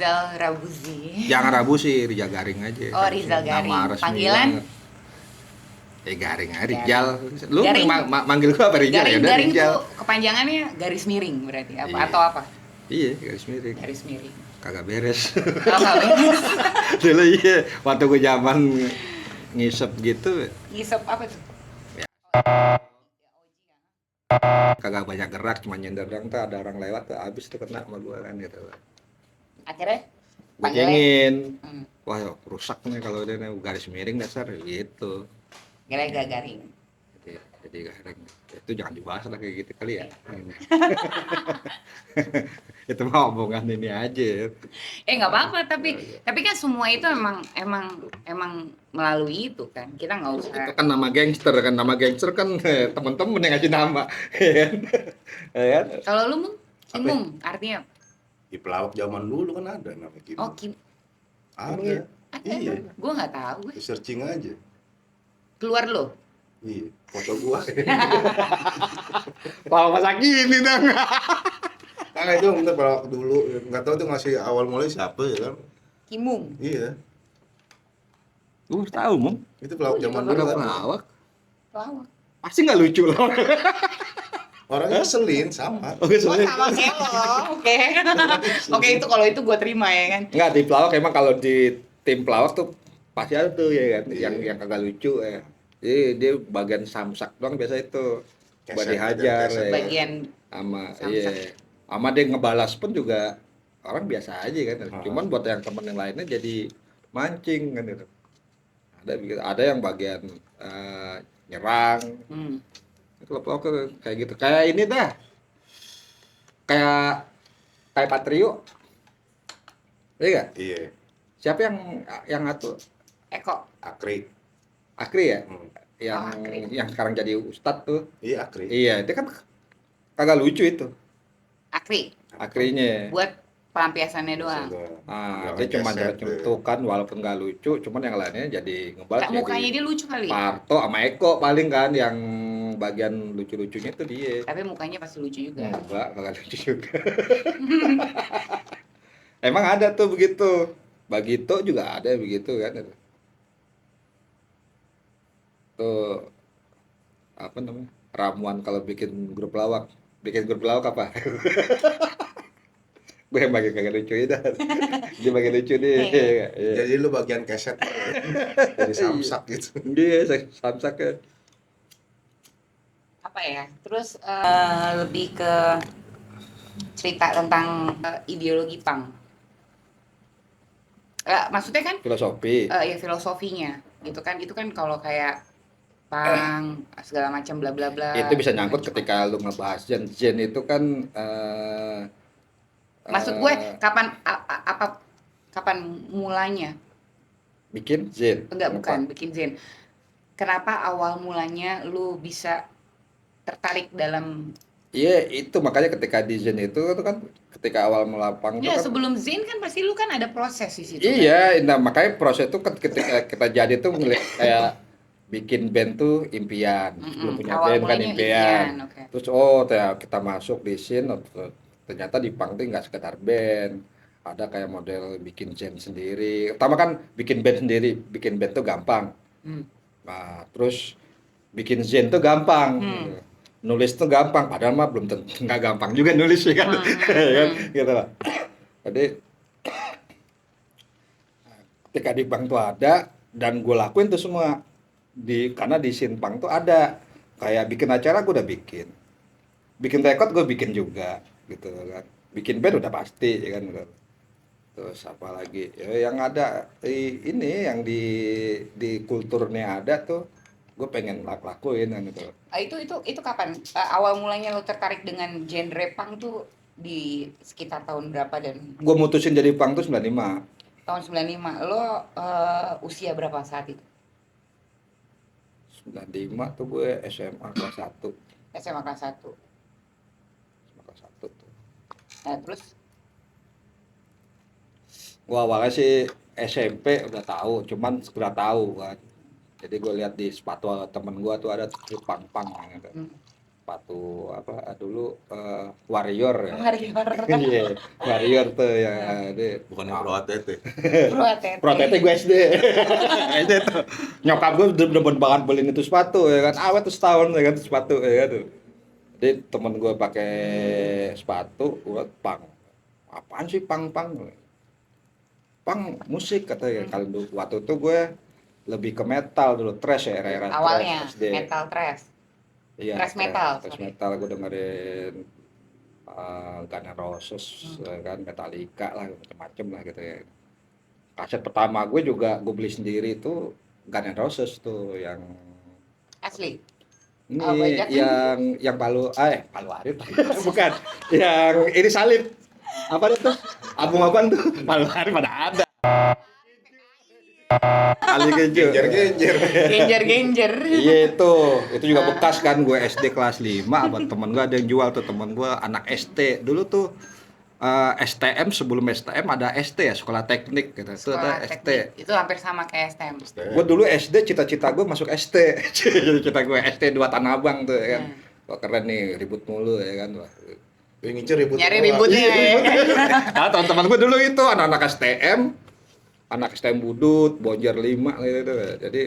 Rizal Rabuzi. Jangan Rabuzi, Rizal Garing aja. Oh, Rizal Garing. Nama resmi Panggilan? banget. Garing aja, Rizal. Lu Garing. manggil gua apa Rizal ya? Udah Garing Rizal. tuh kepanjangannya garis miring berarti apa Iya. atau apa? Iya, garis miring. Garis miring. Kagak beres. Oh, nggak beres. Dulu iya, waktu gua zaman ngisep gitu, Ngisep apa tuh? kagak banyak gerak, cuma nyender doang tuh, ada orang lewat tuh habis tuh kena sama gua kan gitu. Akhirnya Gua panggilnya? cengin. Hmm. Wah, rusak nih kalau udah garis miring dasar gitu. Gara-gara garing. Jadi garing. Itu jangan dibahas lah kayak gitu kali ya. Itu mah omongan ini aja. Nggak apa-apa, tapi kan semua itu emang melalui itu kan. Kita nggak usah. Itu kan nama gangster kan teman-teman yang ngasih nama, ya kan? Ya kan? Kalau lu Mung, Apa? Kimung artinya apa? Di pelawak zaman dulu kan ada namanya Kim. Oh, Kim. Ada. Iya. Gue nggak tahu. Di searching aja. Keluar lo. Iya. Foto gua. Wah, masa gini dong. Nah itu bentar pelawak dulu. Nggak tahu tuh ngasih awal mulai siapa ya kan? Kimung. Iya. Tahu, Mong. Itu pelawak Oh, zaman juga dulu Ada kan. pelawak. Pelawak. Pasti nggak lucu lah. Orangnya ngeselin sama. Oke, Oh, sama kayak lo. Oke. Oke, itu kalau itu gue terima ya kan. Nggak, di pelawak emang kalau di tim pelawak tuh pasti ada tuh ya kan, Iya. yang kagak lucu ya. Jadi dia bagian samsak doang biasa itu. Buat Keset, dihajar keset. ya. Bagian Sama Samsak. iya. Sama dia ngebalas pun juga orang biasa aja kan. Ah. Cuman buat yang temen yang lainnya jadi mancing kan itu. Ada begitu, ada yang bagian nyerang. Kalau pelawak tuh kayak gitu. Kayak ini dah. Kayak Patrio. Iya nggak? Iya. Siapa yang ngatur? Eko. Akri. Akri ya? Hmm. Yang Oh, Akri. yang sekarang jadi ustadz tuh. Iya Akri. Iya, dia kan kagak lucu itu. Akri. Akrinya. Buat pelampiasannya doang. Dia cuma nyentuhkan walaupun nggak lucu, cuman yang lainnya jadi ngebalas. Kak, mukanya dia lucu kali. Parto sama Eko paling kan yang bagian lucu-lucunya itu dia. Tapi mukanya pasti lucu juga. Enggak, kagak lucu juga. Emang ada tuh begitu. Bagito juga ada begitu kan. Tuh apa namanya? Ramuan kalau bikin grup lawak. Bikin grup lawak apa? Gue yang bagian kagak lucu itu. Dia bagian lucu nih. Iya. Jadi lu bagian keset. Jadi samsak gitu. Dia samsak ya. Apa ya? Terus lebih ke cerita tentang ideologi punk. Maksudnya kan Filosofi. ya filosofinya gitu kan. Itu kan kalau kayak punk segala macam bla bla bla. Itu bisa nyangkut ketika lu ngebahas Zen itu kan Maksud gue kapan mulanya? bikin Zen. Enggak, bukan bikin Zen. Kenapa awal mulanya lu bisa tertarik dalam Iya, itu makanya ketika di Zen itu kan ketika awal melapang itu ya kan sebelum Zen kan pasti lu kan ada proses di situ. iya, nah makanya proses itu kan ketika kita jadi tuh ngeliat kayak bikin band tuh impian, belum punya Awal band kan mulanya impian. oke. Terus kita masuk di scene, ternyata di punk tuh nggak sekedar band, ada kayak model bikin band sendiri. Pertama kan bikin band sendiri, bikin band tuh gampang. Nah, terus bikin Zen tuh gampang. Nulis tuh gampang, padahal mah belum tentu nggak gampang juga nulis ya kan, kan gitu lah. Jadi ketika di bank tuh ada dan gue lakuin tuh semua karena di Sinpang tuh ada kayak bikin acara gue udah bikin record gue bikin juga gitu kan, bikin band udah pasti ya kan. Terus apa lagi ya, yang ada ini yang di kulturnya ada tuh gue pengen lakuin kan gitu. Itu kapan awal mulanya lo tertarik dengan genre punk tuh di sekitar tahun berapa dan Gue mutusin jadi punk tuh 95. tahun 95 lo usia berapa saat itu? 95 tuh gue SMA kelas 1. SMA kelas 1. SMA kelas 1 tuh. Nah, terus Gua awalnya sih SMP udah tahu, cuman sekedar tahu kan. Jadi gue lihat di sepatu temen gue tuh ada tuh pang-pang gitu. sepatu apa dulu Warrior ya. Warrior. Iya, Warrior tuh ya. Bukan yang Pro ATT. Pro TT gue SD. SD tuh. Nyokap gue bener-bener banget beliin itu sepatu ya kan. Awet tuh setahun ya kan tuh sepatu ya kan tuh. Jadi temen gue pakai sepatu, gue pang. Apaan sih pang? Pang musik katanya. Kalau dulu waktu itu gue lebih ke metal dulu, thrash ya, era-era Awalnya thrash SD. metal thrash. Iya, Thrash metal, thrash sorry. metal gue dengerin Guns N' Roses ya kan, Metallica lah, macem-macem lah gitu ya. Kaset pertama gue juga gue beli sendiri itu Guns N' Roses tuh yang Asli. ini Oh, banyak. yang Palu Arit bukan yang ini salib apa itu album apaan tuh Palu Arit pada ada Ali keju Genjer. Genjer. iya itu juga bekas kan gue SD kelas 5 abang temen gue ada yang jual tuh temen gue anak ST dulu tuh STM sebelum STM ada ST ya sekolah teknik gitu itu ada Sekolah ST teknik. Itu hampir sama kayak STM. gue dulu SD cita-cita gue masuk ST cita-cita gue ST 2 Tanah Abang tuh ya kan wah keren nih ribut mulu ya kan wah. Yang ngincer ribut. Nyari ributnya ya. Nah, teman-teman gue dulu itu anak-anak STM Budut, Bonjer 5 gitu. Jadi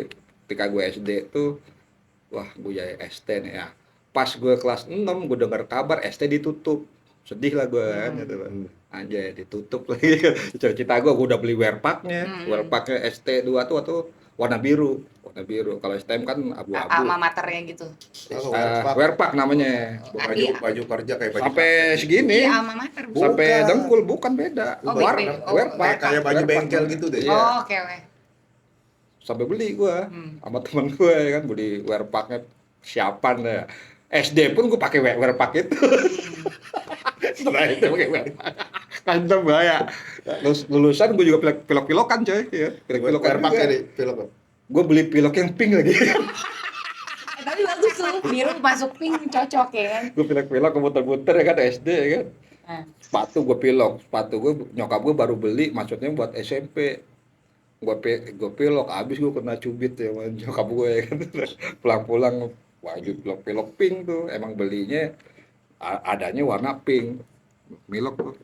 ketika gue SD tuh wah gue jadi ST nih ya. Pas gue kelas 6 gue dengar kabar ST ditutup. Sedih lah gue kan gitu. Anjay ditutup lagi. Cita-cita gue udah beli wearpacknya. Wearpacknya ST2 tuh warna biru. Kalau STM kan abu-abu. Alma maternya gitu. Wearpack namanya. Baju kerja kayak baju. Sampai segini. Iya, alma mater. Bu. Sampai Bukan. dengkul bukan beda. Oh, Warna beda. Oh, wearpack. kayak baju Wearpack bengkel namanya. gitu deh. Iya. Oh, oke. Sampai beli gua sama temen gue ya kan beli wearpacknya siapan ya. SD pun gue pakai wearpack itu. Setelah itu pakai wearpack. Kan bahaya. Lulusan gue juga pilok-pilokan coy ya. Pilok-pilokan Wearpacknya juga. di pilok. Gue beli pilok yang pink lagi. Tapi bagus tuh, biru masuk pink cocok ya kan. Gue pilok-pilok gue muter-muter ya kan SD ya kan. Sepatu gue pilok, sepatu gue nyokap gue baru beli maksudnya buat SMP. Gue pilok, abis gue kena cubit ya sama nyokap gue ya kan. Pulang-pulang baju pilok pink tuh, emang belinya adanya warna pink. Milok tuh.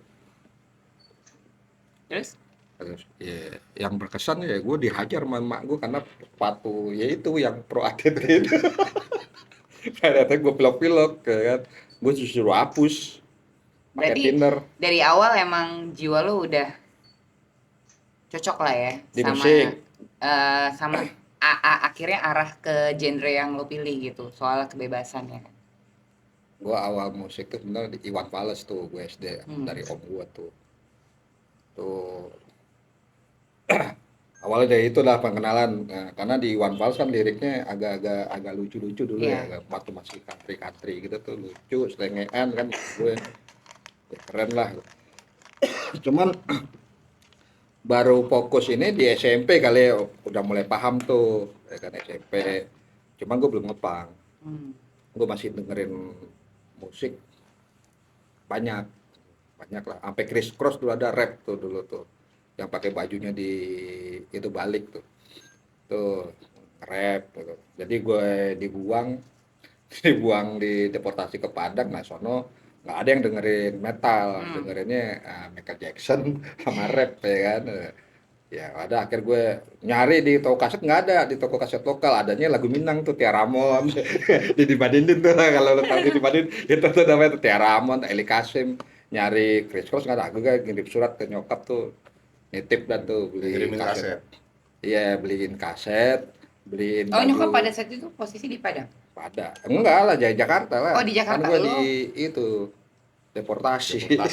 Terus? Terus ya, yang berkesan ya gue dihajar sama emak gue karena sepatu ya itu yang pro atlet itu. Ternyata gue pilok-pilok ya kan. Gue disuruh hapus. Pakai Berarti thinner. dari awal emang jiwa lu udah cocok lah ya Di sama musik. sama akhirnya arah ke genre yang lo pilih gitu soal kebebasan ya. Gue awal musik tuh sebenarnya di Iwan Fals tuh gue SD dari om gue tuh awalnya dari itu lah pengenalan karena di Iwan Fals kan liriknya agak lucu-lucu dulu ya waktu masih country gitu tuh lucu selengean kan gue ya, keren lah cuman baru fokus ini di SMP kali ya udah mulai paham tuh ya kan SMP cuman gue belum ngepang gue masih dengerin musik banyak lah sampai Chris Cross dulu ada rap tuh dulu tuh yang pakai bajunya di itu balik tuh rap gitu. Jadi gue dibuang di deportasi ke Padang nah sono nggak ada yang dengerin metal dengerinnya Michael Jackson sama rap ya kan ya ada akhir gue nyari di toko kaset nggak ada di toko kaset lokal adanya lagu Minang tuh Tia Ramon dibandingin tuh kalau lo tahu dibandingin itu tuh namanya tuh Tia Ramon Eli Kasim nyari Chris Cross nggak ada gue ngirim surat ke nyokap tuh nitip dan tuh beli kaset iya beliin kaset beliin Oh nyokap pada saat itu posisi di Padang? Pada enggak lah Jakarta lah Oh di Jakarta kan gue lo? di itu deportasi Dia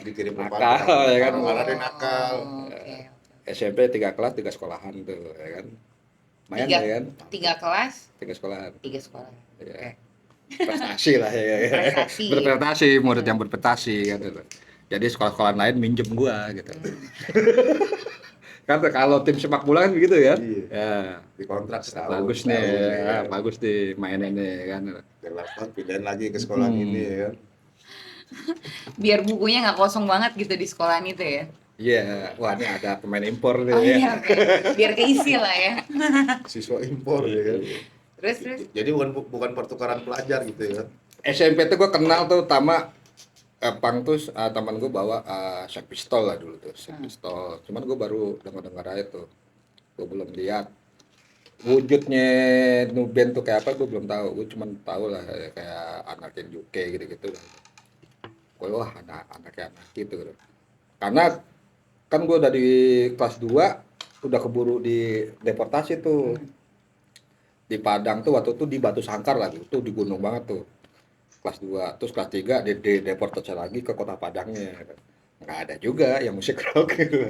dikirim ke nakal Padang. ya kan Karena dia nakal. Oke. SMP 3 kelas 3 sekolahan tuh ya kan lumayan ya kan 3 kelas 3 sekolahan 3 sekolah. ya. Prestasi lah ya Prestasi. berprestasi murid yang berprestasi kan jadi sekolah-sekolah lain minjem gua gitu kan kalau tim sepak bola kan begitu ya ya Di kontrak setahun. bagus nih ya. bagus nih mainnya nih kan Delapan pindahin lagi ke sekolah ini ya kan. Biar bukunya nggak kosong banget gitu di sekolahan itu ya. iya wah ini ada pemain impor nih Oh ya iya, oke. Biar keisi lah ya. Siswa impor ya kan. Terus Jadi bukan pertukaran pelajar gitu ya. SMP tuh gue kenal tuh Tama pang tuh teman gue bawa Sex Pistol lah dulu tuh Sex Pistol. Cuman gue baru dengar aja tuh. Gue belum lihat wujudnya Nuben tuh kayak apa gue belum tahu. Gue cuman tahu lah kayak anaknya UK gitu-gitu. Gue wah anaknya anak gitu. Karena kan gue dari kelas 2 udah keburu di deportasi tuh. Di Padang tuh waktu itu di Batu Sangkar lagi. Tuh di gunung banget tuh. Kelas 2 terus kelas 3 di deportasi lagi ke kota Padangnya. Nggak ada juga yang musik rock gitu.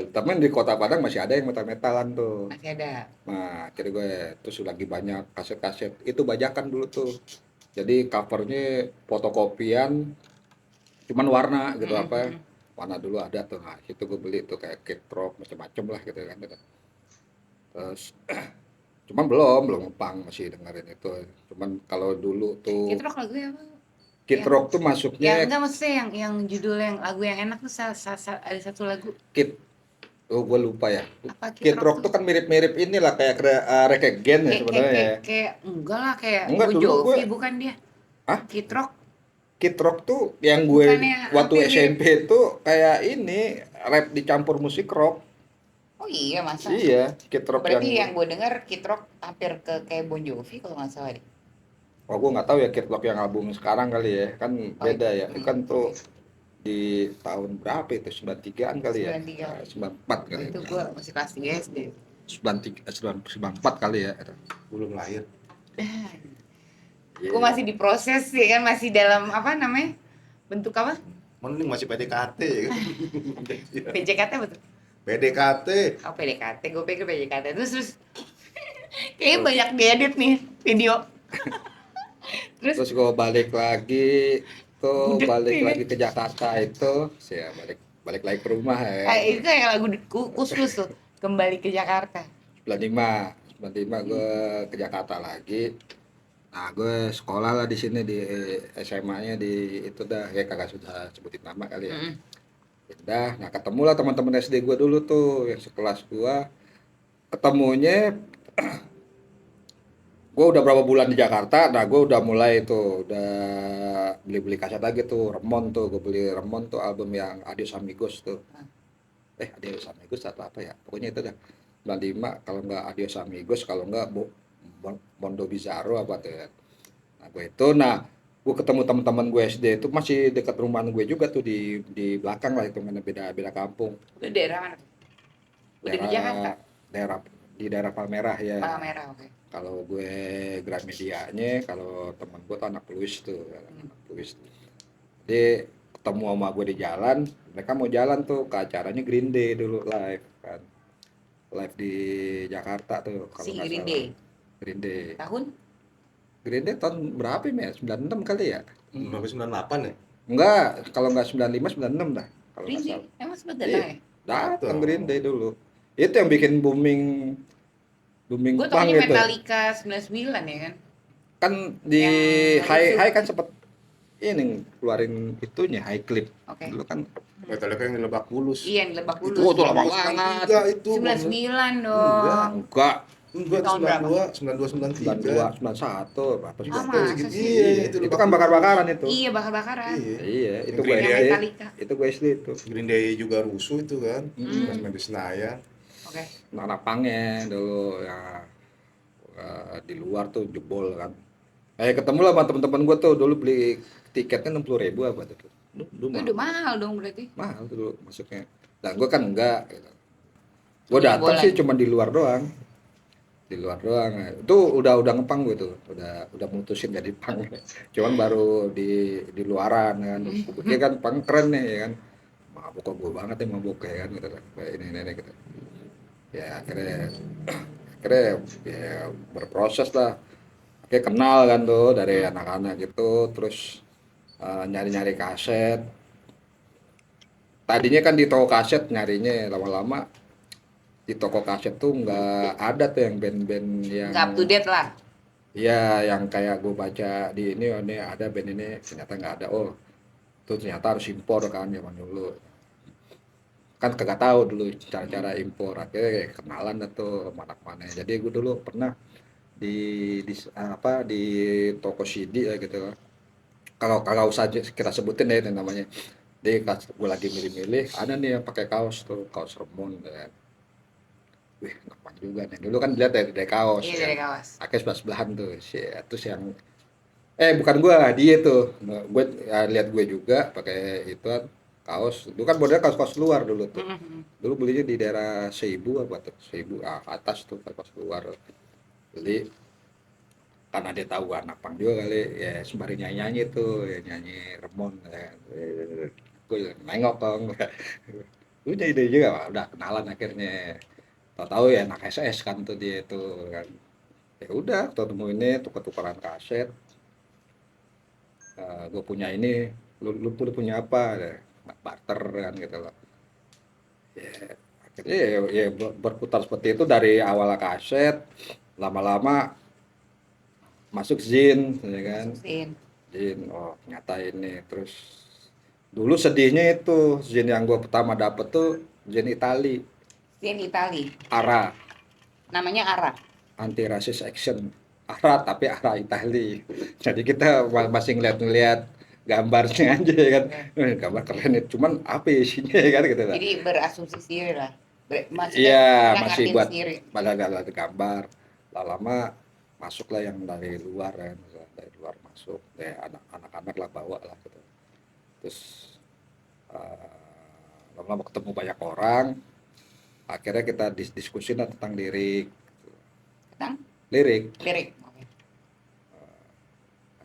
Tapi di kota Padang masih ada yang metal-metalan tuh. Masih ada. Nah, akhirnya gue terus lagi banyak kaset-kaset. Itu bajakan dulu tuh. Jadi covernya fotokopian cuman warna gitu apa. Warna dulu ada tuh. Nah, itu gue beli tuh kayak Kid Rock macam-macam lah gitu kan. Terus cuman belum ngepang masih dengerin itu. Cuman kalau dulu tuh Kid Rock lagunya apa? Kid Yang- Rock tuh Ya masuknya enggak, maksudnya yang judul yang lagu yang enak tuh ada satu lagu Kid. Oh, gue lupa ya. apa Kid Rock tuh kan mirip-mirip inilah kayak Reggae ya sebenarnya ya. kayak enggak lah, kayak Enggak, Bon dulu Jovi gue- bukan dia. Hah? Kid Rock. Kid Rock tuh yang gue Bukannya waktu hampir SMP tuh kayak ini rap dicampur musik rock. Oh iya, masa? Iya, Kid Rock Berarti yang yang gue dengar Kid Rock hampir ke kayak Bon Jovi kalau nggak salah deh. oh gue nggak tahu ya Kid Rock yang album sekarang kali ya. Kan beda ya. iya. Kan tuh di tahun berapa itu? 93-an kali ya. 93. 94 kali. Itu gue masih kelas 3 SD. 94 kali ya. Belum lahir. Iya. Gue masih diproses sih kan, masih dalam apa namanya? Bentuk apa? Mending masih PDKT ya kan. PJKT betul. PDKT. Oh, PDKT, gue pikir PJKT. Terus kayaknya banyak diedit nih video. Terus gue balik lagi tuh Budek balik nih. lagi ke Jakarta itu, sih ya balik lagi ke rumah ya. Itu kayak lagu Kus tuh, kembali ke Jakarta. 95 gue ke Jakarta lagi. Nah gue sekolah lah di sini di SMA-nya di itu dah ya kagak sudah sebutin nama kali ya. Udah, nah ketemu lah teman-teman SD gue dulu tuh yang sekelas gue. Ketemunya gue udah berapa bulan di Jakarta, nah gue udah mulai tuh udah beli kaset lagi tuh Remon tuh, gue beli Remon tuh album yang Adios Amigos tuh. Adios Amigos atau apa ya, pokoknya itu dah 95 kalau nggak Adios Amigos, kalau nggak Mondo Bizarro apa tuh ya. Nah gue ketemu teman-teman gue SD itu masih dekat rumah gue juga tuh di belakang lah, itu mana beda kampung. Itu daerah mana? Udah di Jakarta? Daerah Palmerah ya. Palmerah, oke. Kalau gue Gramedianya, kalau teman gue tuh anak Pluis tuh, anak Pluis. Jadi ketemu sama gue di jalan, mereka mau jalan tuh ke acaranya Green Day dulu live kan, live di Jakarta tuh kalau Si nggak Green salah. Day. Green Day. Tahun? Green Day tahun berapa ya? 96 kali ya? Berapa 98 ya? Enggak, kalau nggak 95, 96 dah. Kalau Green nggak Day? salah. Emang sempat datang ya? Datang Green Day dulu. Itu yang bikin booming Gue punk taunya gitu. Metallica 99 ya kan? Kan di Yang high itu. kan sempet ini keluarin itunya high clip. Oke. Dulu kan Metallica yang di Lebak Bulus. Iya, yang di Lebak Bulus. itu tuh lama banget. 93 itu. 99 dong. Enggak, Enggak, Tahun berapa? 92, 92, 91, apa sih? Ah, Oh, masa segitu. sih? Iya, Itu Lebak kan Bulus. bakar-bakaran itu. Iya, bakar-bakaran. Iya. Iya, itu Yang gue Green Yang Day. SD. Metallica. Itu gue SD itu. Green Day juga rusuh itu kan. Pas main di Senayan. Oke. Anak pangnya dulu ya di luar tuh jebol kan. Ketemu lah sama temen-temen gue tuh dulu beli tiketnya 60.000 apa tuh. Dulu Itu udah mahal dong berarti. mahal tuh dulu masuknya. Dan gue kan enggak gitu. Gue Cuma datang jebolan. sih cuma di luar doang. Di luar doang. Itu udah ngepang gue tuh. Udah mutusin jadi pang. Cuman baru di luaran kan. Gue pikir kan pang keren nih ya kan. Mabuk kok gue banget ya mabuk ya kan gitu. Kayak ini gitu. Ya akhirnya ya berproses lah. Oke kenal kan tuh dari anak-anak gitu, terus nyari-nyari kaset. Tadinya kan di toko kaset nyarinya, lama-lama di toko kaset tuh nggak ada tuh yang band-band yang Nggak up to date lah. ya yang kayak gue baca di ini, oh ini ada band ini, ternyata nggak ada. Oh tuh ternyata harus impor kan zaman dulu. Kan kagak tahu dulu cara-cara impor, akhirnya kayak kenalan dah tuh anak mana. Jadi gue dulu pernah di toko CD ya gitu, kalau usah kita sebutin deh itu namanya. Jadi pas gue lagi milih-milih, ada nih yang pakai kaos tuh, kaos Remon kan. Wih, gampang juga nih. Dulu kan dilihat dari kaos Iya ya. dari kaos. Akhirnya sebelah-sebelahan tuh. Terus yang bukan gua, dia tuh. Nah, gue lihat gue juga pakai itu kan kaos. Dulu kan modelnya kaos-kaos luar dulu tuh. Mm-mm. Dulu belinya di daerah Seibu apa tuh? Seibu atas tuh kaos luar. Beli karena dia tahu anak pang juga kali ya sembari nyanyi tuh ya nyanyi Remon ya. Gue nengok dong. Udah ide juga udah kenalan akhirnya. Tahu-tahu ya anak SS kan tuh dia tuh kan. Ya udah ketemu ini tukar-tukaran kaset. Gue punya ini, lu punya apa? Ya, barter kan gitu loh. Ya, akhirnya ya berputar seperti itu dari awal kaset, lama-lama masuk zin, ya kan? Masukin. Zin, oh ternyata ini. Terus dulu sedihnya itu zin yang gue pertama dapet tuh zin Itali, Sin Itali. ARA, Namanya Ara. Anti Racist Action. ARA tapi ARA Itali. Jadi kita masih ngeliat-ngeliat gambarnya aja ya kan. Gambar keren ya. Cuman apa isinya ya kan gitu lah. Jadi berasumsi sendiri lah. Maksudnya Iya, kita masih ngertiin buat sendiri. pada gambar. Lama-lama masuklah yang dari luar kan, dari luar masuk. Ya anak-anak lah bawa lah gitu. Terus lama-lama ketemu banyak orang, akhirnya kita diskusi tentang lirik. Tentang Lirik. lirik. Oke.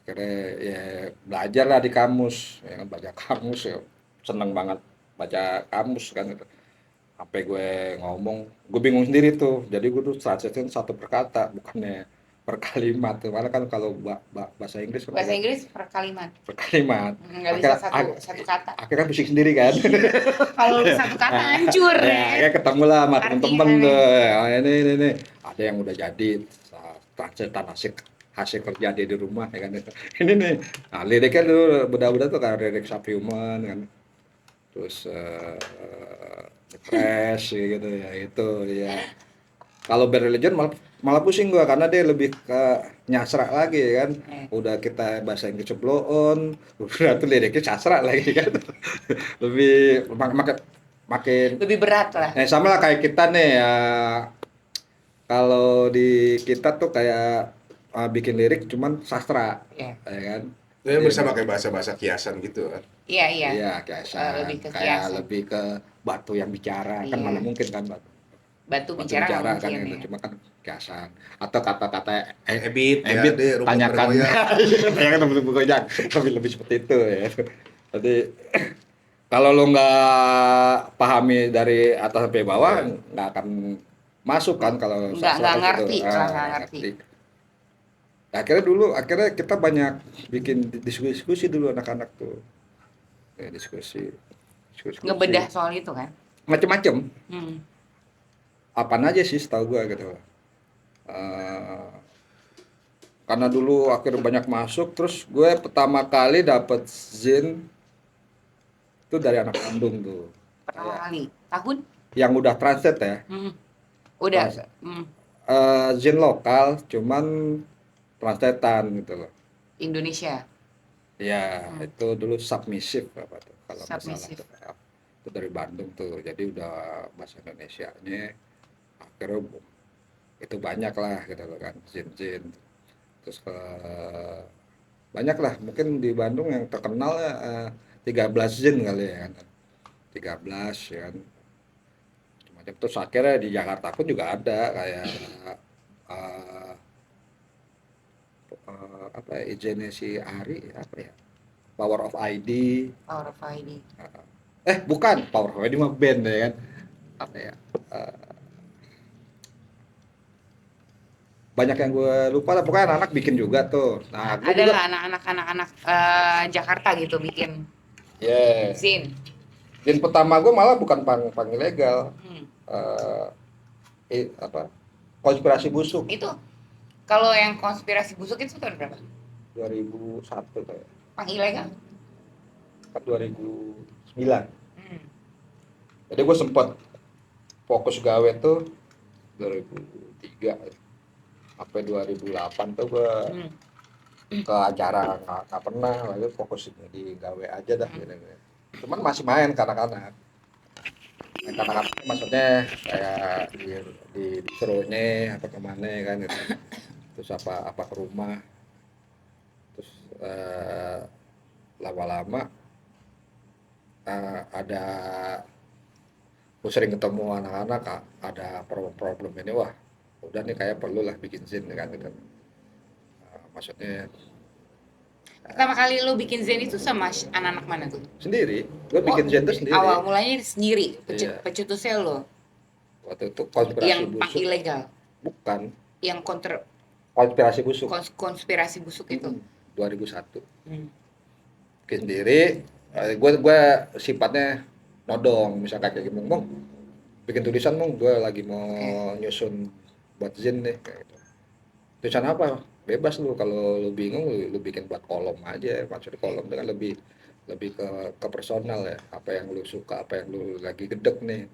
Akhirnya ya belajar lah di kamus, ya kan baca kamus ya. Seneng banget baca kamus kan gitu. Sampai gue ngomong, gue bingung sendiri tuh. Jadi gue tuh translate satu per kata, bukannya per kalimat. Malah kan kalau bahasa Inggris kan Bahasa Inggris per kalimat. per kalimat. Nggak bisa satu kata. Akhirnya pusing sendiri kan. Kalau satu kata hancur Ya, ya. akhirnya ketemu lah sama Artinya temen-temen kan, tuh. Oh, ini. Ada yang udah jadi translate hasil kerja dia di rumah ya kan. Ini nih. Nah, liriknya dulu beda-beda tuh kan lirik Subhuman kan. Terus Depress gitu ya itu ya. Kalau Bad Religion malah pusing gua karena dia lebih ke nyasra lagi kan. Udah kita bahasa Inggris ceblon, udah tuh liriknya sastra lagi kan. Lebih makin lebih berat lah. sama lah kayak kita nih ya. Kalau di kita tuh kayak bikin lirik cuman sastra, Iya. ya kan? Dia bisa pakai bahasa-bahasa kiasan gitu kan. Iya, iya. Iya, kayak Lebih ke kayak kiasan. lebih ke batu yang bicara kan Iya. mana mungkin kan batu Bicara nggak kan mungkin itu ya. cuma kan kiasan atau kata-kata Ebit, ya, Ebit dia rumput tanyakan bergoyang. tanyakan temen bergoyang lebih seperti itu ya. Jadi kalau lo nggak pahami dari atas sampai bawah nggak akan masuk kan kalau Nggak ngerti, gitu. nggak ngerti. Akhirnya kita banyak bikin diskusi dulu anak-anak tuh ya, diskusi Ngebedah soal itu kan. macem-macem Hmm. apaan aja sih setahu gua gitu. Karena dulu akhirnya banyak masuk, terus gue pertama kali dapet zin itu dari anak kandung tuh, Pertama kali. Tahun? yang udah translate ya. Udah. Pas. Zin lokal, cuman translatean gitu loh. Indonesia. Ya, itu dulu submissive apa tuh kalau nggak salah Submissive. tuh. Itu dari Bandung tuh, jadi udah bahasa Indonesianya akhirnya itu banyak lah gitu loh kan, zin-zin. Terus banyak lah, mungkin di Bandung yang terkenal ya 13 zin kali ya kan. 13 ya kan. Macam terus akhirnya di Jakarta pun juga ada kayak apa ya, izinnya si Ari apa ya? Power of ID. Power of ID. Bukan, Power of ID mah band ya kan. Apa ya? Banyak yang gue lupa lah, pokoknya anak-anak bikin juga tuh. Nah, gue Ada juga nggak anak-anak Jakarta gitu bikin ya. zin? Zin pertama gue malah bukan pang ilegal. Apa? Konspirasi busuk. Itu kalau yang konspirasi busuk itu tahun berapa? 2001 kayak. Pang ilegal? Kan 2009. Jadi gue sempet fokus gawe tuh 2003 sampai 2008 tuh gue ke acara nggak pernah, lalu fokus di gawe aja dah gitu. Cuman masih main kanak-kanak. Main kanak-kanak maksudnya kayak disuruhnya apa kemana kan gitu. Terus apa ke rumah. Terus lama-lama ada gue sering ketemu anak-anak ada problem ini, wah udah nih kayak perlu lah bikin zin kan gitu. Maksudnya Pertama kali lo bikin Zen itu sama anak-anak mana tuh? sendiri, gue bikin zin tuh sendiri. Awal mulanya sendiri, Iya. pencetusnya lo, Waktu itu konspirasi yang punk busuk, ilegal, bukan yang konspirasi busuk. konspirasi busuk itu. 2001 Hmm. bikin sendiri. Gue sifatnya nodong, misalkan kayak gini, Mong bikin tulisan Mong, gue lagi mau nyusun buat zin nih kayak gitu. Tulisan apa? Bebas lu, kalau lu bingung lu bikin buat kolom aja, maksudnya kolom dengan lebih lebih ke personal ya, apa yang lu suka, apa yang lu lagi gedek nih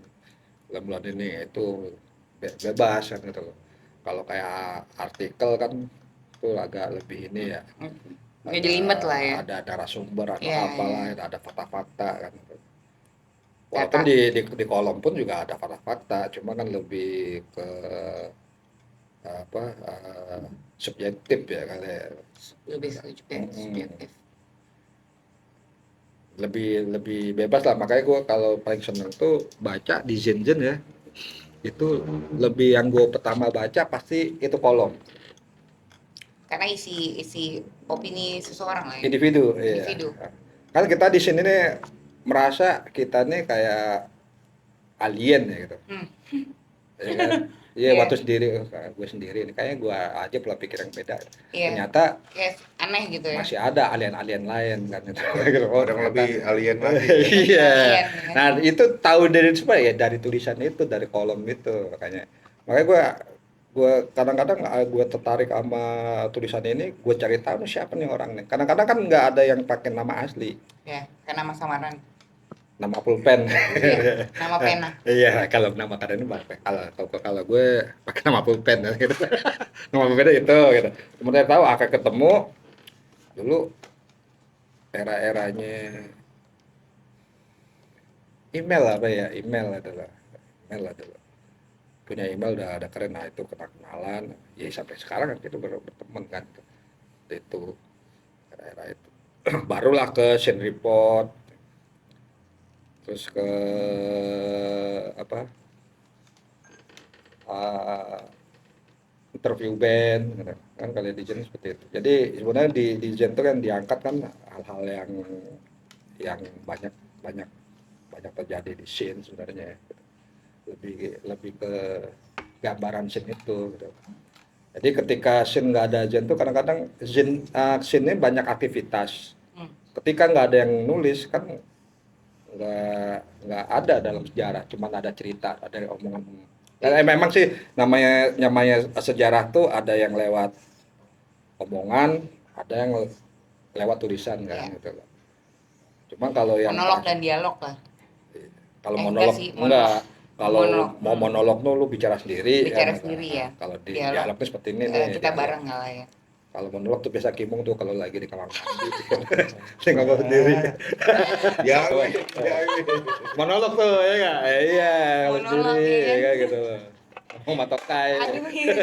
bulan-bulan ini, itu bebas kan gitu loh. Kalau kayak artikel kan itu agak lebih ini ya, Nggak jelimet lah ya. ada narasumber atau Iya, apalah, iya. ada fakta-fakta kan. Data. Walaupun di kolom pun juga ada fakta-fakta, cuma kan lebih ke apa subjektif ya kali ya. Lebih subjektif. Lebih bebas lah, makanya gue kalau paling seneng tuh baca di Zen ya, itu lebih yang gue pertama baca pasti itu kolom Karena isi opini seseorang lah ya. individu, iya. Individu. Kan kita di sini nih merasa kita nih kayak alien ya gitu. Hmm. Ya kan? Iya, Iya. waktu sendiri, gue sendiri ini kayaknya gue aja pola pikir yang beda. Iya. Ternyata Kayak aneh gitu ya. masih ada alien-alien lain kan gitu. Oh, Orang ternyata- lebih alien lagi. Iya. Alien, ya. Nah, itu tahu dari semua ya, dari tulisan itu, dari kolom itu makanya. Makanya gue kadang-kadang gue tertarik sama tulisan ini, gue cari tahu nih siapa nih orang nih. Kadang-kadang kan nggak ada yang pakai nama asli, Ya, karena nama samaran. nama pulpen. Iya, nama pena. Iya, kalau nama kadang ini pakai, kalau gue pakai nama pulpen gitu. Nama pulpen itu gitu. Kemudian tahu akan ketemu dulu era-eranya email apa ya, email adalah punya email udah keren. Nah itu kenalan ya, sampai sekarang kan kita berteman kan itu era itu. Barulah ke Scene Report, terus ke apa interview band gitu. Kan kalau di Zen seperti itu. Jadi sebenarnya di Zen itu kan diangkat kan hal-hal yang banyak banyak banyak terjadi di scene sebenarnya, lebih ke gambaran scene itu gitu. Jadi ketika scene nggak ada Zen tuh kadang-kadang scene-nya banyak aktivitas. Hmm. Ketika nggak ada yang nulis kan nggak ada dalam sejarah, cuma ada cerita, ada omongan. Memang sih namanya sejarah tuh ada yang lewat omongan, ada yang lewat tulisan kan gitu loh. Cuma kalau yang Monolog dan dialog lah. kalau enggak monolog sih, enggak, kalau monolog. mau monolog tuh lu bicara sendiri Bicara kan. sendiri ya. Kalau di Dialog. dialog tuh seperti ini nih. Kita dialog. bareng lah ya. Kalau monolog tuh biasa Kimung tuh kalau lagi di kamar mandi. Saya ngomong sendiri. Ya, Monolog tuh ya enggak? Iya, kalau Monolog, sendiri ya kan? ya kayak gitu loh. Mau matokai. Aduh, iya.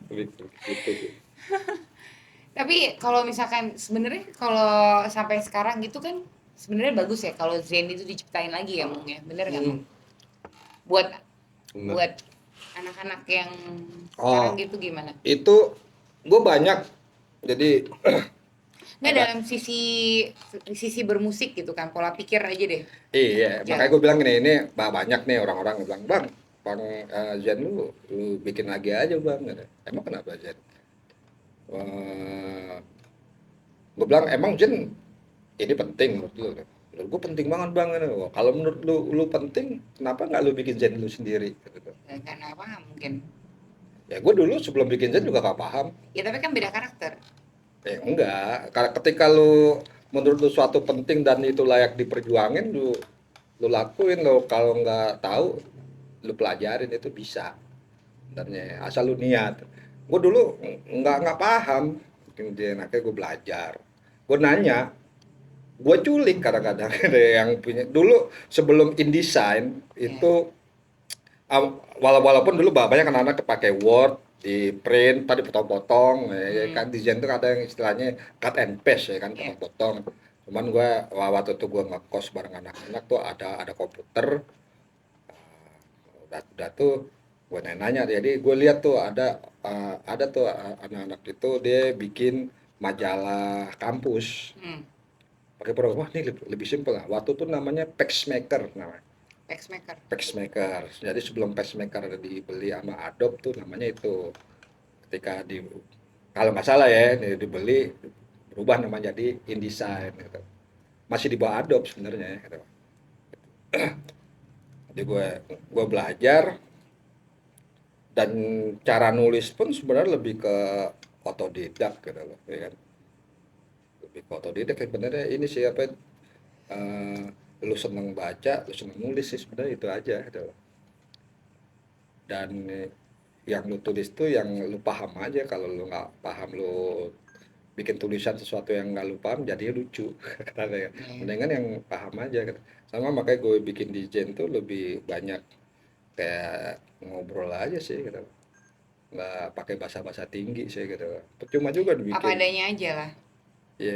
Gitu sih. Tapi kalau misalkan sebenarnya kalau sampai sekarang gitu kan sebenarnya bagus ya kalau Zen itu diciptain lagi ya, Mung ya. Bener nggak, Mung? Buat Bener. buat anak-anak yang Oh. sekarang gitu gimana? Itu gue banyak jadi Nggak dalam sisi bermusik gitu kan, pola pikir aja deh. iya, Ya. makanya gue bilang gini, ini banyak nih orang-orang bilang, Bang Zen lu bikin lagi aja Bang. Emang kenapa Zen? Gue bilang emang Zen ini penting menurut lu? Menurut gue penting banget Bang. Wah, kalau menurut lu penting, kenapa nggak lu bikin Zen lu sendiri? Gitu. Karena apa mungkin? Ya gue dulu sebelum bikin Zen juga gak paham. Ya tapi kan beda karakter. Enggak, ketika lu menurut lu suatu penting dan itu layak diperjuangin, lu lakuin. Lo kalau nggak tahu lu pelajarin, itu bisa sebenarnya asal lu niat. Gue dulu nggak paham bikin Zen, akhirnya gue belajar. Gue nanya, gue culik kadang-kadang ada yang punya. Dulu sebelum InDesign Iya. itu walaupun dulu banyak anak-anak pakai Word di print tadi potong-potong kan desain itu ada yang istilahnya cut and paste ya kan Iya. potong-potong. Cuman gue waktu itu gue ngekos bareng anak-anak tuh ada komputer. Udah tuh gue nanya, jadi gue lihat tuh ada tuh anak-anak itu dia bikin majalah kampus Hmm. pakai program. Wah, ini lebih simpel lah. Waktu itu namanya Paxmaker namanya. Pacemaker. Paxmaker. Jadi sebelum Paxmaker dibeli sama Adobe tuh namanya itu. Ketika kalau nggak salah ya dibeli, berubah nama jadi InDesign gitu. Masih di bawah Adobe sebenarnya gitu. Jadi gue belajar, dan cara nulis pun sebenarnya lebih ke otodidak gitu loh, ya kan. Lebih ke otodidak sebenarnya. Ini sih apa, eh, lu seneng baca, lu seneng nulis sih sebenarnya, itu aja gitu loh. Dan yang lu tulis tuh yang lu paham aja. Kalau lu nggak paham, lu bikin tulisan sesuatu yang nggak lu paham, jadi lucu katanya. Mendingan yang paham aja gitu. Sama makanya gue bikin desain tuh lebih banyak kayak ngobrol aja sih gitu, nggak pakai bahasa-bahasa tinggi sih gitu. Percuma juga Apa dibikin. adanya aja lah. Ya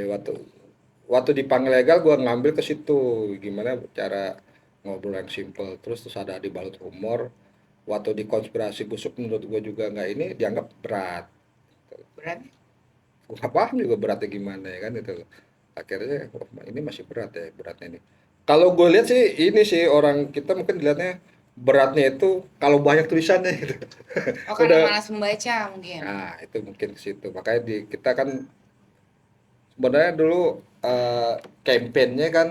waktu dipanggil legal gue ngambil ke situ gimana cara ngobrol yang simple, terus ada dibalut humor. Waktu di konspirasi busuk menurut gue juga nggak, ini dianggap berat. Berat. Gue nggak paham juga beratnya gimana ya kan itu. Akhirnya oh, ini masih berat ya, beratnya ini. Kalau gue lihat sih ini sih orang kita mungkin dilihatnya beratnya itu kalau banyak tulisannya gitu. Oh, karena Udah. malas membaca mungkin. Nah, itu mungkin ke situ. Makanya kita kan sebenarnya dulu kampanyenya kan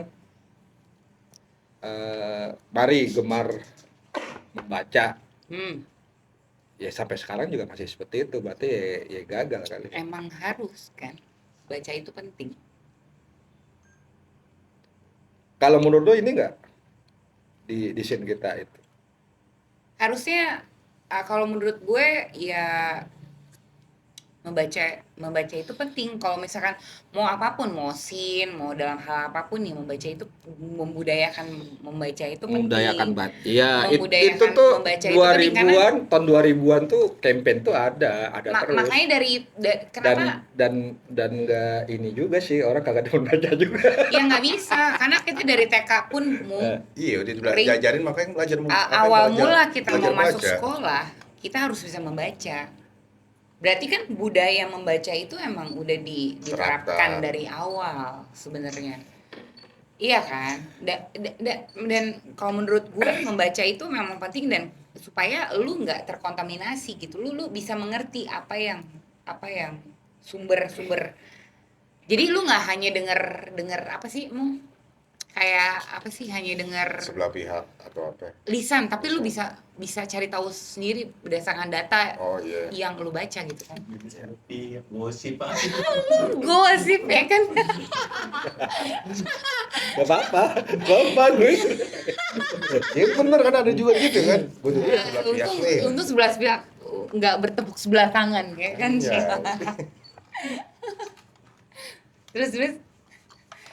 mari gemar membaca. Hmm. Ya sampai sekarang juga masih seperti itu. Berarti ya gagal kali. Emang harus kan. Baca itu penting. Kalau menurut lo ini enggak di scene kita itu? Harusnya kalau menurut gue ya membaca itu penting. Kalau misalkan mau apapun, mau scene, mau dalam hal apapun, ya membaca itu membudayakan membaca itu Membudayakan penting. baca. Iya, itu Membudayakan tuh membaca itu penting karena 2000-an, tahun 2000-an tuh campaign tuh ada terus. makanya kenapa Dan enggak ini juga sih, orang kagak demen baca juga. ya nggak bisa, karena kita dari TK pun Iya, udah Ring- diajarin makanya belajar awal mula kita mau belajar masuk baca. sekolah, kita harus bisa membaca. Berarti kan budaya membaca itu emang udah diterapkan Terapkan. dari awal sebenarnya. Iya kan? Dan kalau menurut gue membaca itu memang penting, dan supaya lu nggak terkontaminasi gitu. Lu bisa mengerti apa yang sumber-sumber. Jadi lu nggak hanya denger apa sih, kayak apa sih, hanya dengar Sebelah pihak atau apa? lisan, tapi lu bisa cari tahu sendiri berdasarkan data Oh iya. yang lu baca gitu kan. Selfie, gosip apa? Gosip ya kan. Gak apa-apa, bagus. Ya bener kan, ada juga gitu kan. Gue tuh sebelah pihak nih. Untung sebelah pihak nggak bertepuk sebelah tangan ya kan. Iya. Terus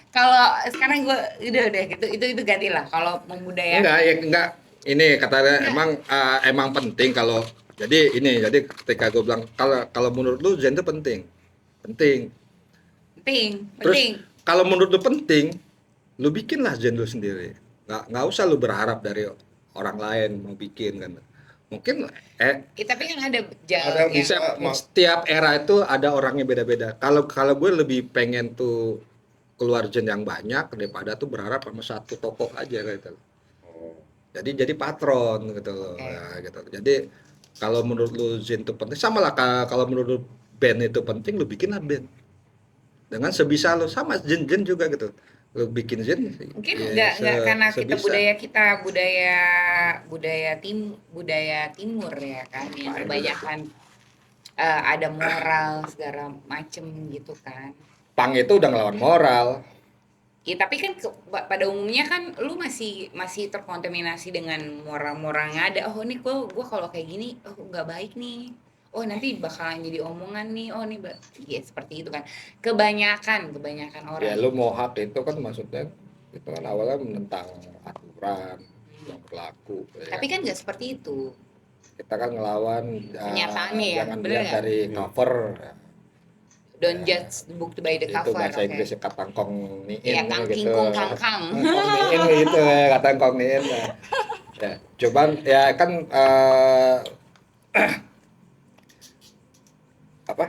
kalau sekarang gue udah gitu, itu gantilah kalau membudayakan. Enggak. Ini katanya emang penting kalau jadi ketika gue bilang kalau menurut lu Zen itu penting. penting Terus kalau menurut lu penting, lu bikinlah Zen lu sendiri. Nggak usah lu berharap dari orang lain mau bikin kan. Mungkin tapi kan ada Ada yang bisa. setiap era itu ada orangnya beda-beda. Kalau gue lebih pengen tuh keluar Zen yang banyak daripada tuh berharap sama satu tokoh aja gitu. Oh. Jadi patron gitu loh. Oke. Ya, gitu. Jadi kalau menurut lu Zen itu penting, sama lah kalau menurut lu band itu penting, lu bikinlah band dengan sebisa lu. Sama Zen juga gitu, lu bikin Zen mungkin ya, nggak karena sebisa. budaya timur ya kan, yang kebanyakan ada moral segala macem gitu kan. Punk itu udah ngelawan moral. Ya tapi kan pada umumnya kan lu masih terkontaminasi dengan moral-moral yang ada. Oh ini gua kalau kayak gini, oh nggak baik nih. oh nanti bakalan jadi omongan nih, oh nih ya seperti itu kan. Kebanyakan Ya orang. lu mau hak itu kan maksudnya itu kan awalnya menentang aturan yang berlaku. Ya Tapi kan? kan nggak seperti itu Kita kan ngelawan kenyataannya ya, jangan bener lihat nggak? dari cover. Don't judge the book by the Itu cover, bahasa oke. Inggrisnya katangkong Iya, niin kang gitu. kingkong kangkang. Kong niin gitu ya, katangkong niin. Ya, cuman ya kan apa?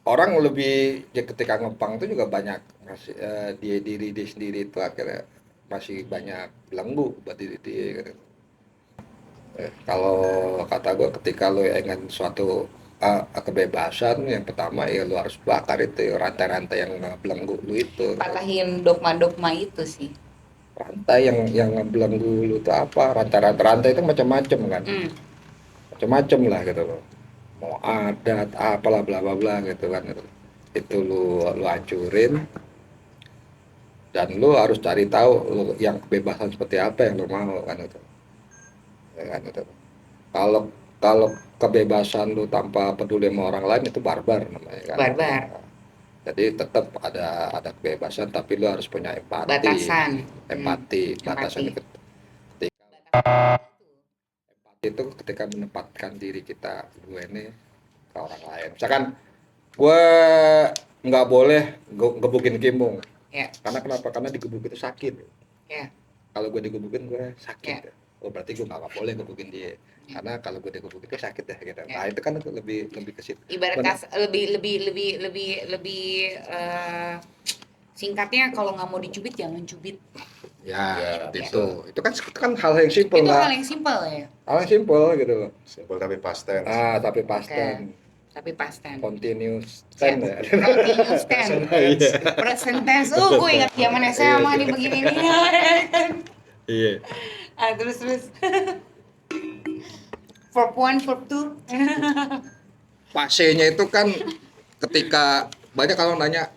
Orang lebih ya ketika ngepang itu juga banyak masih dia diri dia sendiri itu akhirnya masih banyak belenggu buat diri dia gitu. Kalau kata gue ketika lo ingin suatu kebebasan yang pertama ya lo harus bakar itu ya, rantai-rantai yang belenggu lo itu. Patahin dogma-dogma itu sih. Rantai yang belenggu lo itu apa? Rantai-rantai itu macam-macam kan. Hmm. Macam-macam lah gitu loh. Mau adat apalah bla bla bla gitu kan. Itu lu hancurin dan lu harus cari tahu lu yang kebebasan seperti apa yang lu mau kan itu. Ya kan itu. Kalau kalau kebebasan lu tanpa peduli sama orang lain itu barbar namanya kan. Barbar. Jadi tetap ada kebebasan tapi lu harus punya empati. Batasan. Empati, batasan Empati. ketika empati itu ketika menempatkan diri kita gue ini ke orang lain. Misalkan gue nggak boleh gebukin Kimbung. Ya, Karena kenapa? Karena digebuk itu sakit. ya, Kalau gue digebukin gue sakit. ya. Oh berarti gue nggak boleh gebukin dia. Karena kalau gue digebukin itu sakit ya gitu. Ya. Nah itu kan lebih lebih ke situ. Ibarat lebih singkatnya kalau nggak mau dicubit jangan cubit. Ya, Ya, itu kan hal yang simpel Itu lah. hal yang simpel ya. Hal yang simpel gitu loh. Simple tapi past tense. Tapi past Oke. tense, Tapi past tense. continuous tense ya. Continuous tense. Iya. Present tense. Oh, gue ingat zaman SMA nih begini nih. Iya. Terus. Verb 1, verb 2. Pasenya itu kan ketika banyak kalau nanya